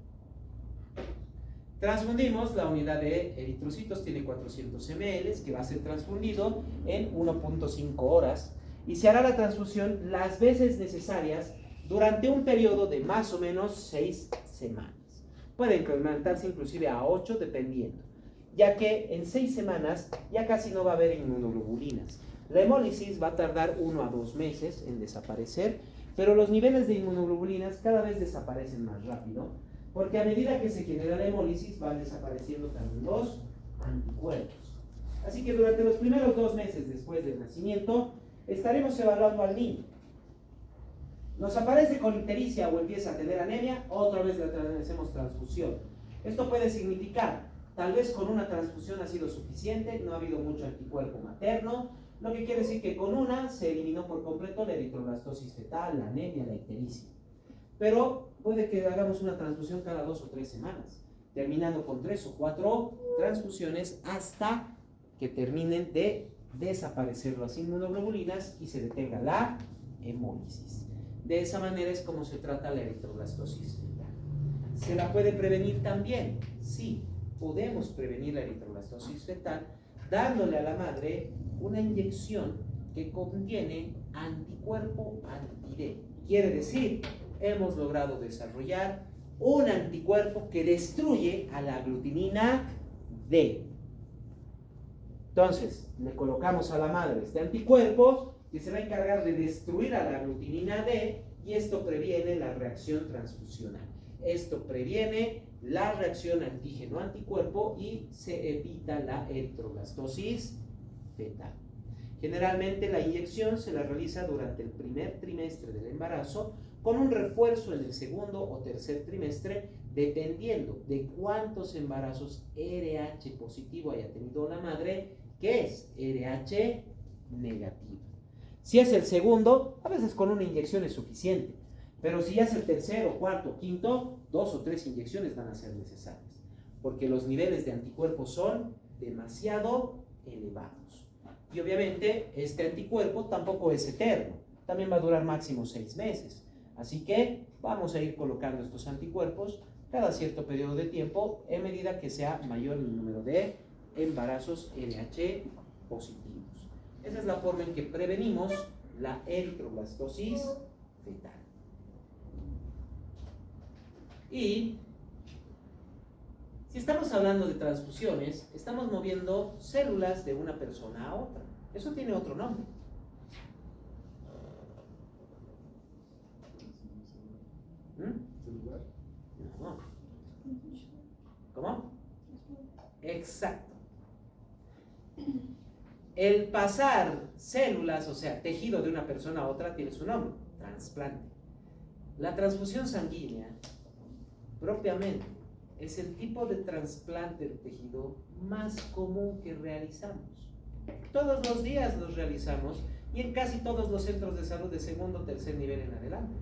Transfundimos la unidad de eritrocitos, tiene 400 ml, que va a ser transfundido en 1.5 horas. Y se hará la transfusión las veces necesarias durante un periodo de más o menos 6 semanas. Puede incrementarse inclusive a 8 dependiendo, ya que en 6 semanas ya casi no va a haber inmunoglobulinas. La hemólisis va a tardar 1 a 2 meses en desaparecer, pero los niveles de inmunoglobulinas cada vez desaparecen más rápido, porque a medida que se genera la hemólisis van desapareciendo también los anticuerpos. Así que durante los primeros 2 meses después del nacimiento estaremos evaluando al niño. Nos aparece con ictericia o empieza a tener anemia, otra vez le hacemos transfusión. Esto puede significar, tal vez con una transfusión ha sido suficiente, no ha habido mucho anticuerpo materno, lo que quiere decir que con una se eliminó por completo la eritroblastosis fetal, la anemia, la ictericia. Pero puede que hagamos una transfusión cada 2 o 3 semanas, terminando con 3 o 4 transfusiones hasta que terminen de desaparecer las inmunoglobulinas y se detenga la hemólisis. De esa manera es como se trata la eritroblastosis fetal. ¿Se la puede prevenir también? Sí, podemos prevenir la eritroblastosis fetal dándole a la madre una inyección que contiene anticuerpo anti-D. Quiere decir, hemos logrado desarrollar un anticuerpo que destruye a la aglutinina D. Entonces, le colocamos a la madre este anticuerpo que se va a encargar de destruir a la aglutinina D y esto previene la reacción transfusional. Esto previene la reacción antígeno-anticuerpo y se evita la eritroblastosis fetal. Generalmente la inyección se la realiza durante el primer trimestre del embarazo con un refuerzo en el segundo o tercer trimestre dependiendo de cuántos embarazos RH positivo haya tenido la madre, que es RH negativo. Si es el segundo, a veces con una inyección es suficiente, pero si ya es el tercero, cuarto, quinto, 2 o 3 inyecciones van a ser necesarias, porque los niveles de anticuerpos son demasiado elevados. Y obviamente este anticuerpo tampoco es eterno, también va a durar máximo 6 meses. Así que vamos a ir colocando estos anticuerpos cada cierto periodo de tiempo en medida que sea mayor el número de embarazos RH positivos. Esa es la forma en que prevenimos la eritroblastosis fetal. Y si estamos hablando de transfusiones, estamos moviendo células de una persona a otra. Eso tiene otro nombre. ¿Celular? No. ¿Cómo? Exacto. El pasar células, o sea, tejido de una persona a otra, tiene su nombre, trasplante. La transfusión sanguínea, propiamente, es el tipo de trasplante de tejido más común que realizamos. Todos los días los realizamos y en casi todos los centros de salud de segundo o tercer nivel en adelante.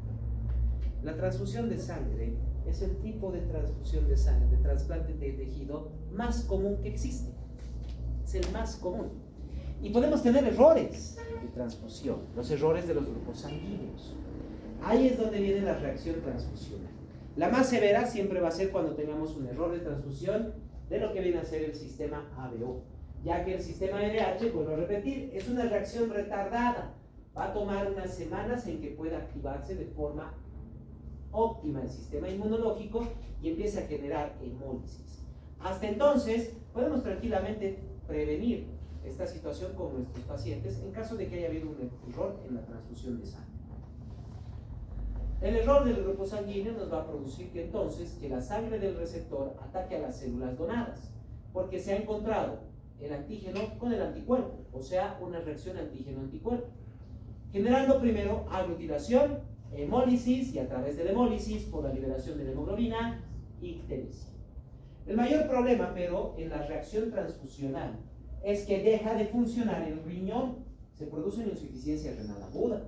La transfusión de sangre es el tipo de transfusión de sangre, de trasplante de tejido más común que existe. Es el más común. Y podemos tener errores de transfusión, los errores de los grupos sanguíneos. Ahí es donde viene la reacción transfusional. La más severa siempre va a ser cuando tengamos un error de transfusión de lo que viene a ser el sistema ABO, ya que el sistema RH, vuelvo a repetir, es una reacción retardada. Va a tomar unas semanas en que pueda activarse de forma óptima el sistema inmunológico y empiece a generar hemólisis. Hasta entonces podemos tranquilamente prevenir esta situación con nuestros pacientes en caso de que haya habido un error en la transfusión de sangre. El error del grupo sanguíneo nos va a producir que entonces que la sangre del receptor ataque a las células donadas, porque se ha encontrado el antígeno con el anticuerpo, o sea, una reacción antígeno-anticuerpo, generando primero aglutinación, hemólisis y a través de la hemólisis por la liberación de la hemoglobina, ictericia. El mayor problema, pero, en la reacción transfusional es que deja de funcionar el riñón, se produce una insuficiencia renal aguda.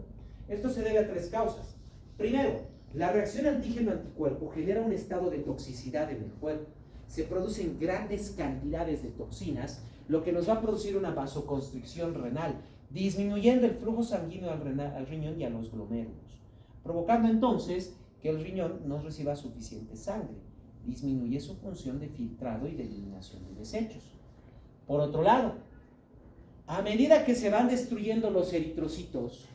Esto se debe a 3 causas. Primero, la reacción antígeno-anticuerpo genera un estado de toxicidad en el cuerpo. Se producen grandes cantidades de toxinas, lo que nos va a producir una vasoconstricción renal, disminuyendo el flujo sanguíneo al riñón y a los glomérulos, provocando entonces que el riñón no reciba suficiente sangre. Disminuye su función de filtrado y de eliminación de desechos. Por otro lado, a medida que se van destruyendo los eritrocitos,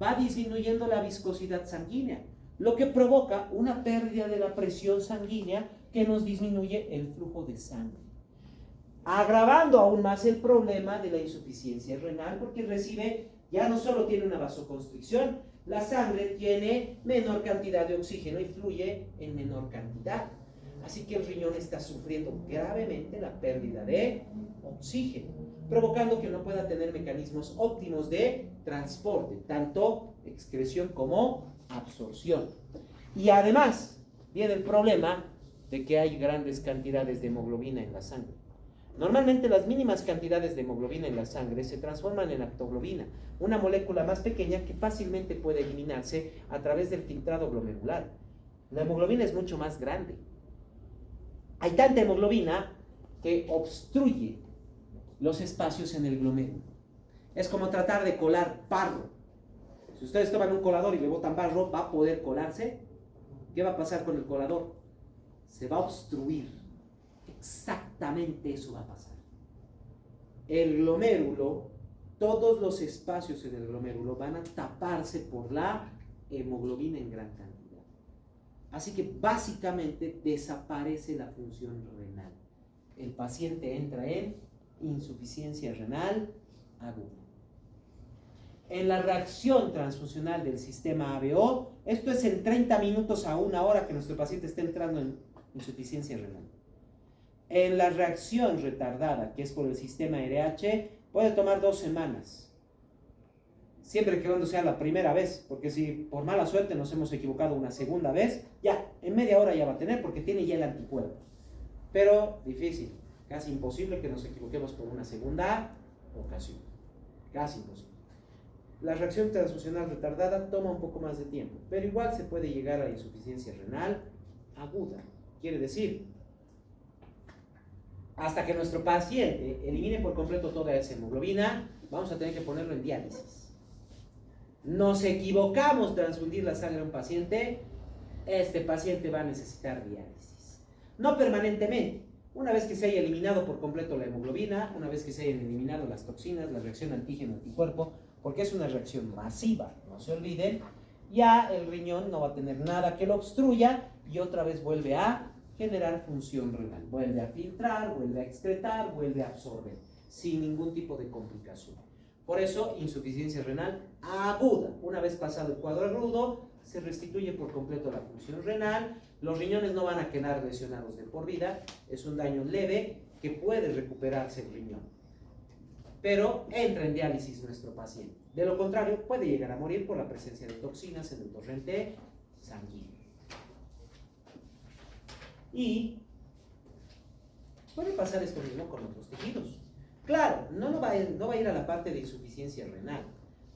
va disminuyendo la viscosidad sanguínea, lo que provoca una pérdida de la presión sanguínea que nos disminuye el flujo de sangre, agravando aún más el problema de la insuficiencia renal, porque recibe, ya no solo tiene una vasoconstricción, la sangre tiene menor cantidad de oxígeno y fluye en menor cantidad. Así que el riñón está sufriendo gravemente la pérdida de oxígeno, provocando que no pueda tener mecanismos óptimos de transporte, tanto excreción como absorción. Y además viene el problema de que hay grandes cantidades de hemoglobina en la sangre. Normalmente las mínimas cantidades de hemoglobina en la sangre se transforman en aptoglobina, una molécula más pequeña que fácilmente puede eliminarse a través del filtrado glomerular. La hemoglobina es mucho más grande. Hay tanta hemoglobina que obstruye los espacios en el glomérulo. Es como tratar de colar barro. Si ustedes toman un colador y le botan barro, ¿va a poder colarse? ¿Qué va a pasar con el colador? Se va a obstruir. Exactamente eso va a pasar. El glomérulo, todos los espacios en el glomérulo van a taparse por la hemoglobina en gran cantidad. Así que básicamente desaparece la función renal. El paciente entra en insuficiencia renal aguda. En la reacción transfusional del sistema ABO, esto es en 30 minutos a 1 hora que nuestro paciente está entrando en insuficiencia renal. En la reacción retardada, que es por el sistema RH, puede tomar 2 semanas. Siempre que cuando sea la primera vez, porque si por mala suerte nos hemos equivocado una segunda vez, ya en media hora ya va a tener porque tiene ya el anticuerpo. Pero difícil, casi imposible que nos equivoquemos por una segunda ocasión. Casi imposible. La reacción transfusional retardada toma un poco más de tiempo, pero igual se puede llegar a insuficiencia renal aguda. Quiere decir, hasta que nuestro paciente elimine por completo toda esa hemoglobina, vamos a tener que ponerlo en diálisis. Nos equivocamos de transfundir la sangre a un paciente, este paciente va a necesitar diálisis. No permanentemente. Una vez que se haya eliminado por completo la hemoglobina, una vez que se hayan eliminado las toxinas, la reacción antígeno-anticuerpo, porque es una reacción masiva, no se olviden, ya el riñón no va a tener nada que lo obstruya y otra vez vuelve a generar función renal. Vuelve a filtrar, vuelve a excretar, vuelve a absorber, sin ningún tipo de complicación. Por eso, insuficiencia renal aguda. Una vez pasado el cuadro agudo, se restituye por completo la función renal, los riñones no van a quedar lesionados de por vida, es un daño leve que puede recuperarse el riñón. Pero entra en diálisis nuestro paciente. De lo contrario, puede llegar a morir por la presencia de toxinas en el torrente sanguíneo. Y puede pasar esto mismo con otros tejidos. Claro, no va a ir a la parte de insuficiencia renal,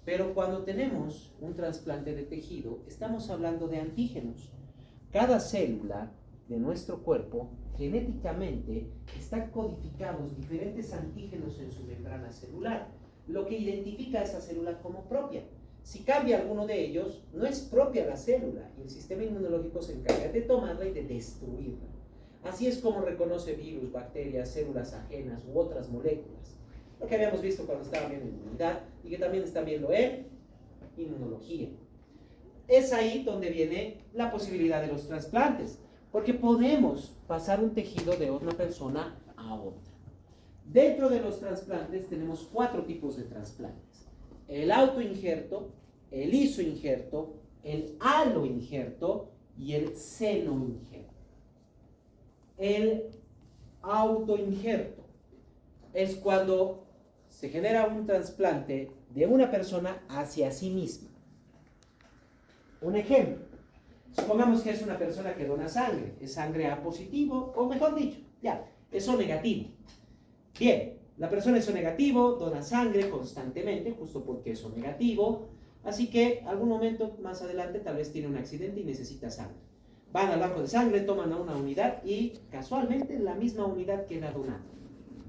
pero cuando tenemos un trasplante de tejido, estamos hablando de antígenos. Cada célula de nuestro cuerpo, genéticamente, están codificados diferentes antígenos en su membrana celular, lo que identifica a esa célula como propia. Si cambia alguno de ellos, no es propia la célula, y el sistema inmunológico se encarga de tomarla y de destruirla. Así es como reconoce virus, bacterias, células ajenas u otras moléculas. Lo que habíamos visto cuando estaban viendo inmunidad y que también están viendo en inmunología. Es ahí donde viene la posibilidad de los trasplantes, porque podemos pasar un tejido de una persona a otra. Dentro de los trasplantes tenemos 4 tipos de trasplantes: el autoinjerto, el isoinjerto, el aloinjerto y el senoinjerto. El autoinjerto es cuando se genera un trasplante de una persona hacia sí misma. Un ejemplo, supongamos que es una persona que dona sangre, es sangre A positivo, o mejor dicho, es O negativo. Bien, la persona es O negativo, dona sangre constantemente, justo porque es O negativo, así que algún momento más adelante tal vez tiene un accidente y necesita sangre. Van al banco de sangre, toman a una unidad y casualmente la misma unidad queda donada.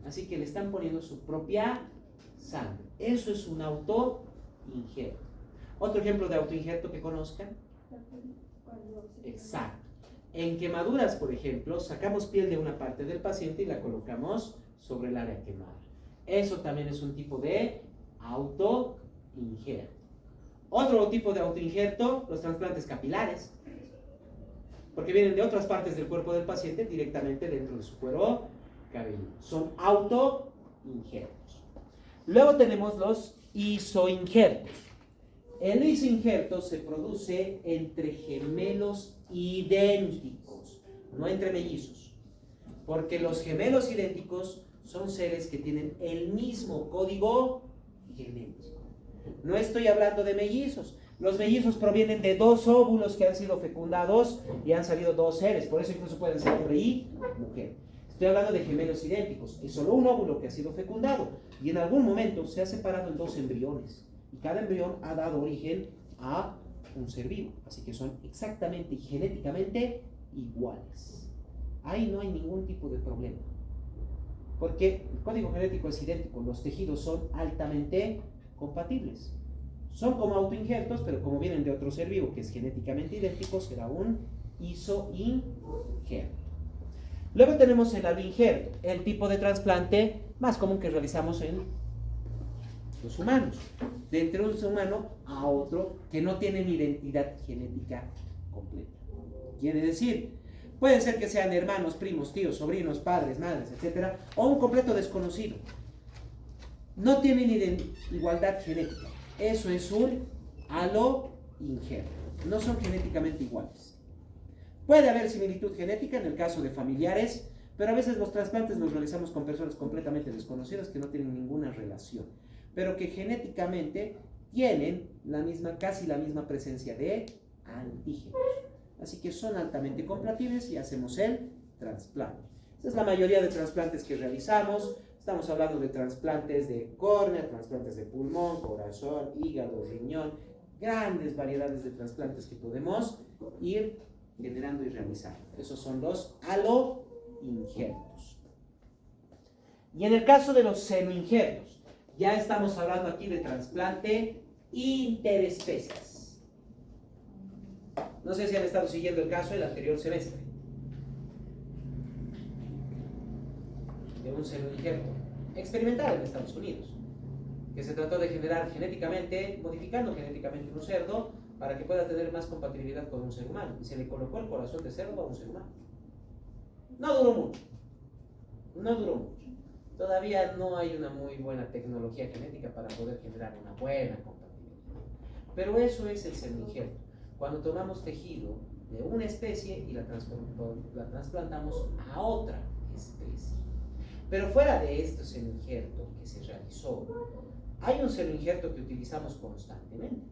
Así que le están poniendo su propia sangre. Eso es un autoinjerto. Otro ejemplo de autoinjerto que conozcan. Exacto. En quemaduras, por ejemplo, sacamos piel de una parte del paciente y la colocamos sobre el área quemada. Eso también es un tipo de autoinjerto. Otro tipo de autoinjerto, los trasplantes capilares, porque vienen de otras partes del cuerpo del paciente directamente dentro de su cuero cabelludo. Son autoinjertos. Luego tenemos los isoinjertos. El isoinjerto se produce entre gemelos idénticos, no entre mellizos, porque los gemelos idénticos son seres que tienen el mismo código genético. No estoy hablando de mellizos. Los mellizos provienen de 2 óvulos que han sido fecundados y han salido 2 seres, por eso incluso pueden ser hombre y mujer. Estoy hablando de gemelos idénticos. Es solo un óvulo que ha sido fecundado y en algún momento se ha separado en 2 embriones. Y cada embrión ha dado origen a un ser vivo. Así que son exactamente y genéticamente iguales. Ahí no hay ningún tipo de problema. Porque el código genético es idéntico. Los tejidos son altamente compatibles. Son como autoinjertos, pero como vienen de otro ser vivo que es genéticamente idéntico, será un isoinjerto. Luego tenemos el aloinjerto, el tipo de trasplante más común que realizamos en los humanos, de entre un humano a otro que no tienen identidad genética completa. Quiere decir, pueden ser que sean hermanos, primos, tíos, sobrinos, padres, madres, etc., o un completo desconocido. No tienen igualdad genética. Eso es un aloinjerto. No son genéticamente iguales. Puede haber similitud genética en el caso de familiares, pero a veces los trasplantes los realizamos con personas completamente desconocidas que no tienen ninguna relación, pero que genéticamente tienen casi la misma presencia de antígenos. Así que son altamente compatibles y hacemos el trasplante. Esa es la mayoría de trasplantes que realizamos. Estamos hablando de trasplantes de córnea, trasplantes de pulmón, corazón, hígado, riñón, grandes variedades de trasplantes que podemos ir generando y realizando. Esos son los aloinjertos. Y en el caso de los senoinjertos, ya estamos hablando aquí de trasplante interespecies. No sé si han estado siguiendo el caso del anterior semestre. De un senoinjerto experimental en Estados Unidos, que se trató de generar genéticamente, modificando genéticamente un cerdo para que pueda tener más compatibilidad con un ser humano. Y se le colocó el corazón de cerdo a un ser humano. No duró mucho. No duró mucho. Todavía no hay una muy buena tecnología genética para poder generar una buena compatibilidad. Pero eso es el senoinjerto. Cuando tomamos tejido de una especie y la trasplantamos a otra especie. Pero fuera de este senoinjerto que se realizó, hay un senoinjerto que utilizamos constantemente.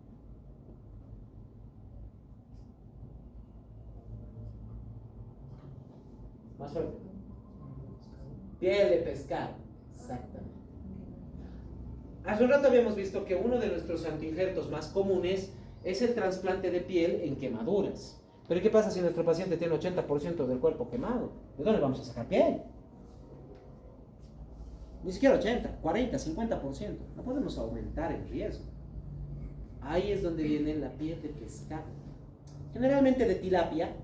Más fuerte. Piel de pescado. Exactamente. Hace un rato habíamos visto que uno de nuestros antiinjertos más comunes es el trasplante de piel en quemaduras. Pero ¿qué pasa si nuestro paciente tiene 80% del cuerpo quemado? ¿De dónde vamos a sacar piel? Ni siquiera 80, 40, 50%. No podemos aumentar el riesgo. Ahí es donde viene la piel de pescado. Generalmente de tilapia,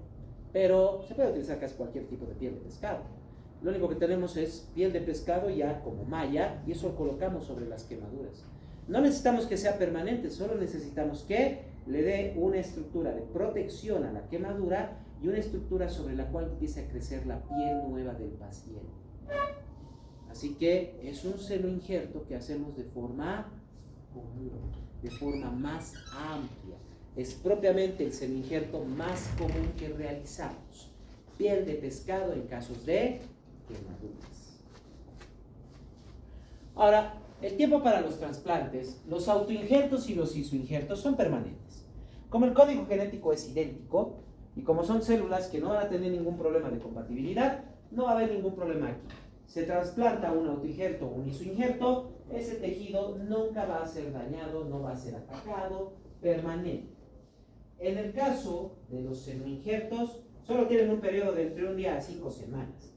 pero se puede utilizar casi cualquier tipo de piel de pescado. Lo único que tenemos es piel de pescado ya como malla y eso lo colocamos sobre las quemaduras. No necesitamos que sea permanente, solo necesitamos que le dé una estructura de protección a la quemadura y una estructura sobre la cual empiece a crecer la piel nueva del paciente. Así que es un senoinjerto que hacemos de forma común, de forma más amplia. Es propiamente el senoinjerto más común que realizamos. Piel de pescado en casos de quemaduras. Ahora, el tiempo para los trasplantes, los autoinjertos y los isoinjertos son permanentes. Como el código genético es idéntico y como son células que no van a tener ningún problema de compatibilidad, no va a haber ningún problema aquí. Se trasplanta un autoinjerto o un isoinjerto, ese tejido nunca va a ser dañado, no va a ser atacado, permanente. En el caso de los senoinjertos, solo tienen un periodo de entre 1 día a 5 semanas.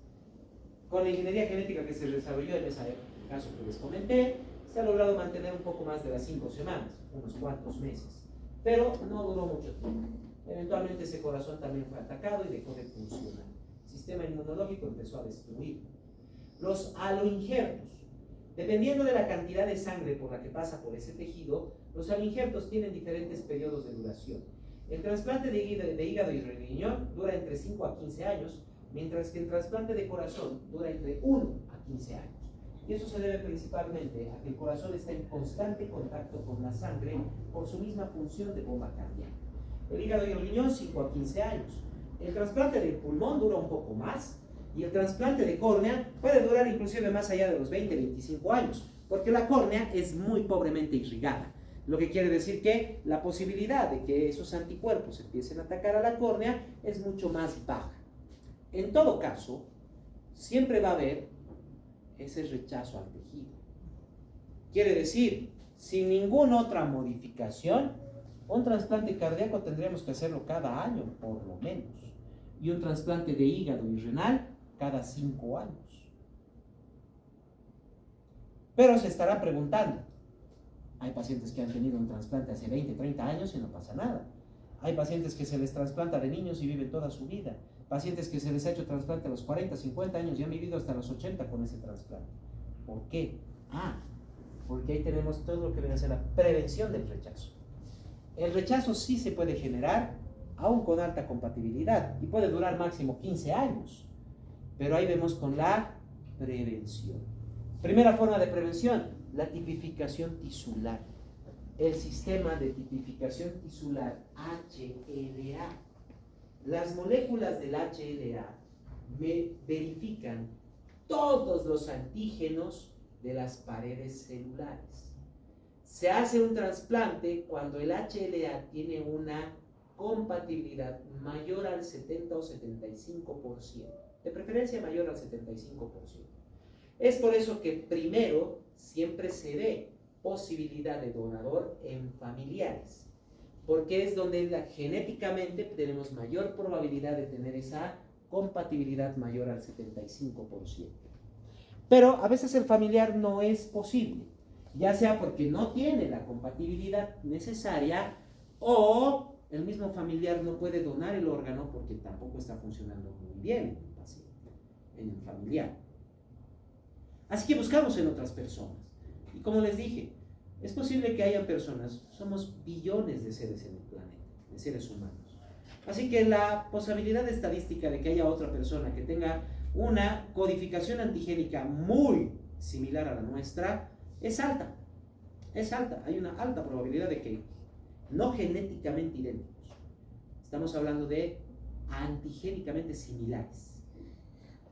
Con la ingeniería genética que se desarrolló en ese caso que les comenté, se ha logrado mantener un poco más de las 5 semanas, unos cuantos meses. Pero no duró mucho tiempo. Eventualmente ese corazón también fue atacado y dejó de funcionar. El sistema inmunológico empezó a destruir. Los aloinjertos, dependiendo de la cantidad de sangre por la que pasa por ese tejido, los aloinjertos tienen diferentes periodos de duración. El trasplante de hígado y riñón dura entre 5 a 15 años, mientras que el trasplante de corazón dura entre 1 a 15 años. Y eso se debe principalmente a que el corazón está en constante contacto con la sangre por su misma función de bomba cardíaca. El hígado y el riñón 5 a 15 años. El trasplante del pulmón dura un poco más y el trasplante de córnea puede durar inclusive más allá de los 20-25 años, porque la córnea es muy pobremente irrigada. Lo que quiere decir que la posibilidad de que esos anticuerpos empiecen a atacar a la córnea es mucho más baja. En todo caso, siempre va a haber ese rechazo al tejido. Quiere decir, sin ninguna otra modificación, un trasplante cardíaco tendríamos que hacerlo cada año, por lo menos. Y un trasplante de hígado y renal cada 5 años. Pero se estará preguntando, hay pacientes que han tenido un trasplante hace 20, 30 años y no pasa nada. Hay pacientes que se les trasplanta de niños y viven toda su vida. Pacientes que se les ha hecho trasplante a los 40, 50 años y han vivido hasta los 80 con ese trasplante. ¿Por qué? Porque ahí tenemos todo lo que viene a ser la prevención del rechazo. El rechazo sí se puede generar, aún con alta compatibilidad, y puede durar máximo 15 años. Pero ahí vemos con la prevención. Primera forma de prevención, la tipificación tisular. El sistema de tipificación tisular HLA. Las moléculas del HLA verifican todos los antígenos de las paredes celulares. Se hace un trasplante cuando el HLA tiene una compatibilidad mayor al 70 o 75%, de preferencia mayor al 75%. Es por eso que primero siempre se ve posibilidad de donador en familiares, porque es donde genéticamente tenemos mayor probabilidad de tener esa compatibilidad mayor al 75%. Pero a veces el familiar no es posible, ya sea porque no tiene la compatibilidad necesaria o el mismo familiar no puede donar el órgano porque tampoco está funcionando muy bien en el paciente, en el familiar. Así que buscamos en otras personas. Y como les dije, es posible que haya personas, somos billones de seres en el planeta, de seres humanos. Así que la posibilidad estadística de que haya otra persona que tenga una codificación antigénica muy similar a la nuestra es alta. Es alta. Hay una alta probabilidad de que no genéticamente idénticos. Estamos hablando de antigénicamente similares.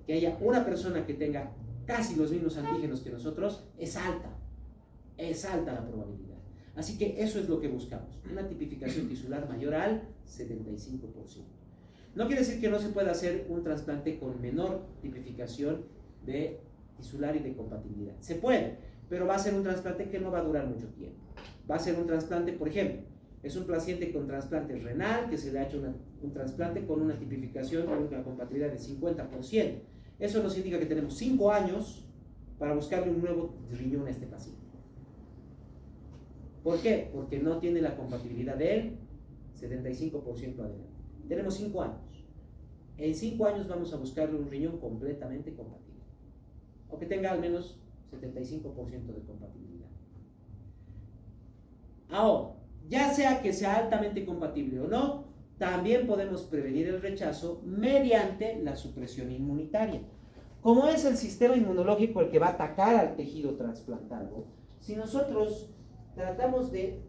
Que haya una persona que tenga casi los mismos antígenos que nosotros es alta la probabilidad. Así que eso es lo que buscamos, una tipificación tisular mayor al 75%. No quiere decir que no se pueda hacer un trasplante con menor tipificación de tisular y de compatibilidad. Se puede, pero va a ser un trasplante que no va a durar mucho tiempo. Va a ser un trasplante, por ejemplo, es un paciente con trasplante renal que se le ha hecho un trasplante con una tipificación con una compatibilidad de 50%. Eso nos indica que tenemos 5 años para buscarle un nuevo riñón a este paciente. ¿Por qué? Porque no tiene la compatibilidad del 75% adelante. Tenemos 5 años. En 5 años vamos a buscarle un riñón completamente compatible. O que tenga al menos 75% de compatibilidad. Ahora, ya sea que sea altamente compatible o no, también podemos prevenir el rechazo mediante la supresión inmunitaria. Como es el sistema inmunológico el que va a atacar al tejido trasplantado, si nosotros tratamos de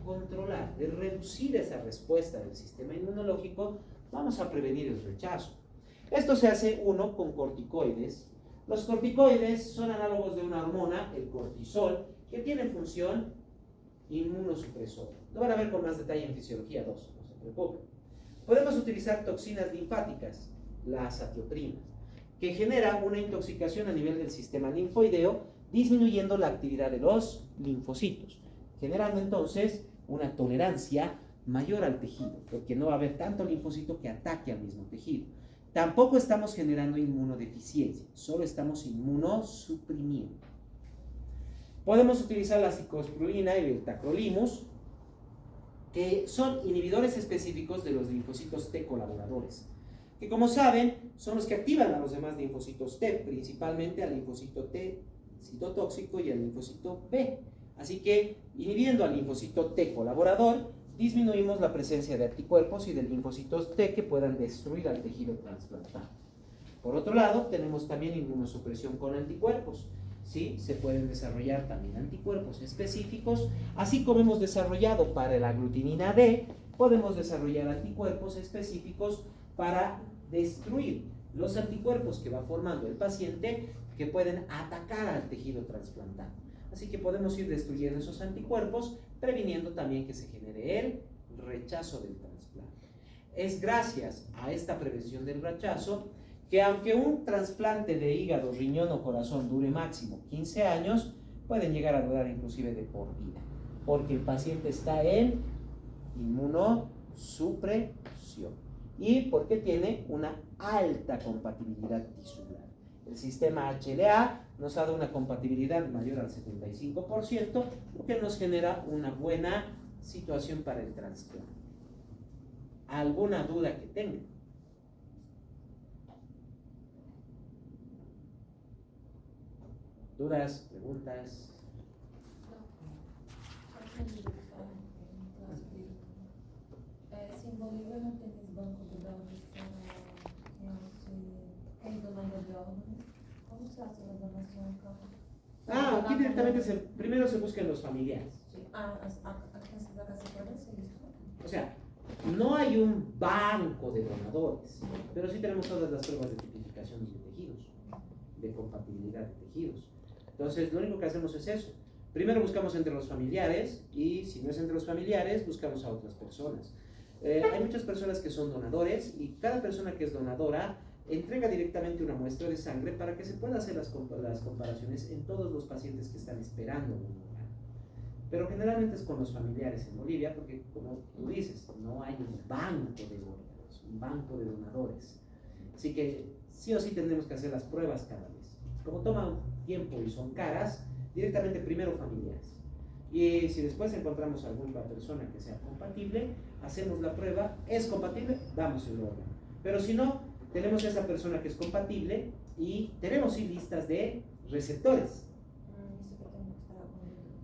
controlar, de reducir esa respuesta del sistema inmunológico, vamos a prevenir el rechazo. Esto se hace uno con corticoides. Los corticoides son análogos de una hormona, el cortisol, que tiene función inmunosupresora. Lo van a ver con más detalle en fisiología 2, no se preocupen. Podemos utilizar toxinas linfáticas, la azatioprina, que genera una intoxicación a nivel del sistema linfoideo, disminuyendo la actividad de los linfocitos, generando entonces una tolerancia mayor al tejido, porque no va a haber tanto linfocito que ataque al mismo tejido. Tampoco estamos generando inmunodeficiencia, solo estamos inmunosuprimiendo. Podemos utilizar la ciclosporina y el tacrolimus, que son inhibidores específicos de los linfocitos T colaboradores, que como saben son los que activan a los demás linfocitos T, principalmente al linfocito T citotóxico y al linfocito B. Así que inhibiendo al linfocito T colaborador, disminuimos la presencia de anticuerpos y de linfocitos T que puedan destruir al tejido trasplantado. Por otro lado, tenemos también inmunosupresión con anticuerpos. ¿Sí? Se pueden desarrollar también anticuerpos específicos, así como hemos desarrollado para la aglutinina D, podemos desarrollar anticuerpos específicos para destruir los anticuerpos que va formando el paciente que pueden atacar al tejido trasplantado. Así que podemos ir destruyendo esos anticuerpos, previniendo también que se genere el rechazo del trasplante. Es gracias a esta prevención del rechazo que aunque un trasplante de hígado, riñón o corazón dure máximo 15 años, pueden llegar a durar inclusive de por vida, porque el paciente está en inmunosupresión y porque tiene una alta compatibilidad tisular. El sistema HLA nos ha dado una compatibilidad mayor al 75%, lo que nos genera una buena situación para el trasplante. ¿Alguna duda que tengan? ¿Dudas? ¿Preguntas? Si en Bolivia no tienes banco de datos para el donador de órganos, ¿cómo se hace la donación acá? Aquí directamente primero se buscan los familiares. Sí. Acá se puede hacer esto. O sea, no hay un banco de donadores, pero sí tenemos todas las pruebas de tipificación de tejidos, de compatibilidad de tejidos. Entonces, lo único que hacemos es eso. Primero buscamos entre los familiares y si no es entre los familiares, buscamos a otras personas. Hay muchas personas que son donadores y cada persona que es donadora entrega directamente una muestra de sangre para que se pueda hacer las comparaciones en todos los pacientes que están esperando un órgano. Pero generalmente es con los familiares en Bolivia, porque como tú dices, no hay un banco de órganos, un banco de donadores. Así que sí o sí tendremos que hacer las pruebas cada vez. Como toman tiempo y son caras, directamente primero familiares. Y si después encontramos alguna persona que sea compatible, hacemos la prueba, es compatible, damos el órgano. Pero si no, tenemos esa persona que es compatible y tenemos sí listas de receptores.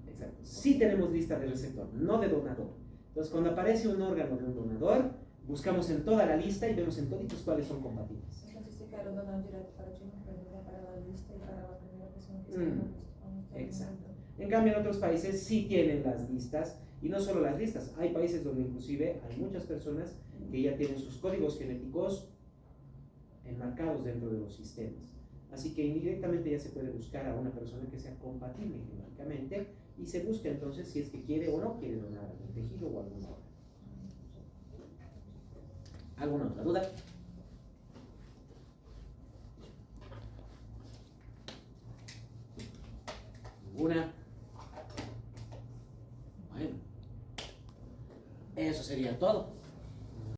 Exacto. Sí tenemos lista de receptor, no de donador. Entonces, cuando aparece un órgano de un donador, buscamos en toda la lista y vemos en toditos cuáles son compatibles. Entonces, si quiero donar directo para Chile, para la lista y para la primera persona que está en la lista. Exacto. En cambio, en otros países sí tienen las listas, y no solo las listas, hay países donde inclusive hay muchas personas que ya tienen sus códigos genéticos enmarcados dentro de los sistemas. Así que indirectamente ya se puede buscar a una persona que sea compatible genéticamente y se busca entonces si es que quiere o no quiere donar algún tejido o algún órgano. ¿Alguna otra duda? ¿Ninguna? Bueno, eso sería todo.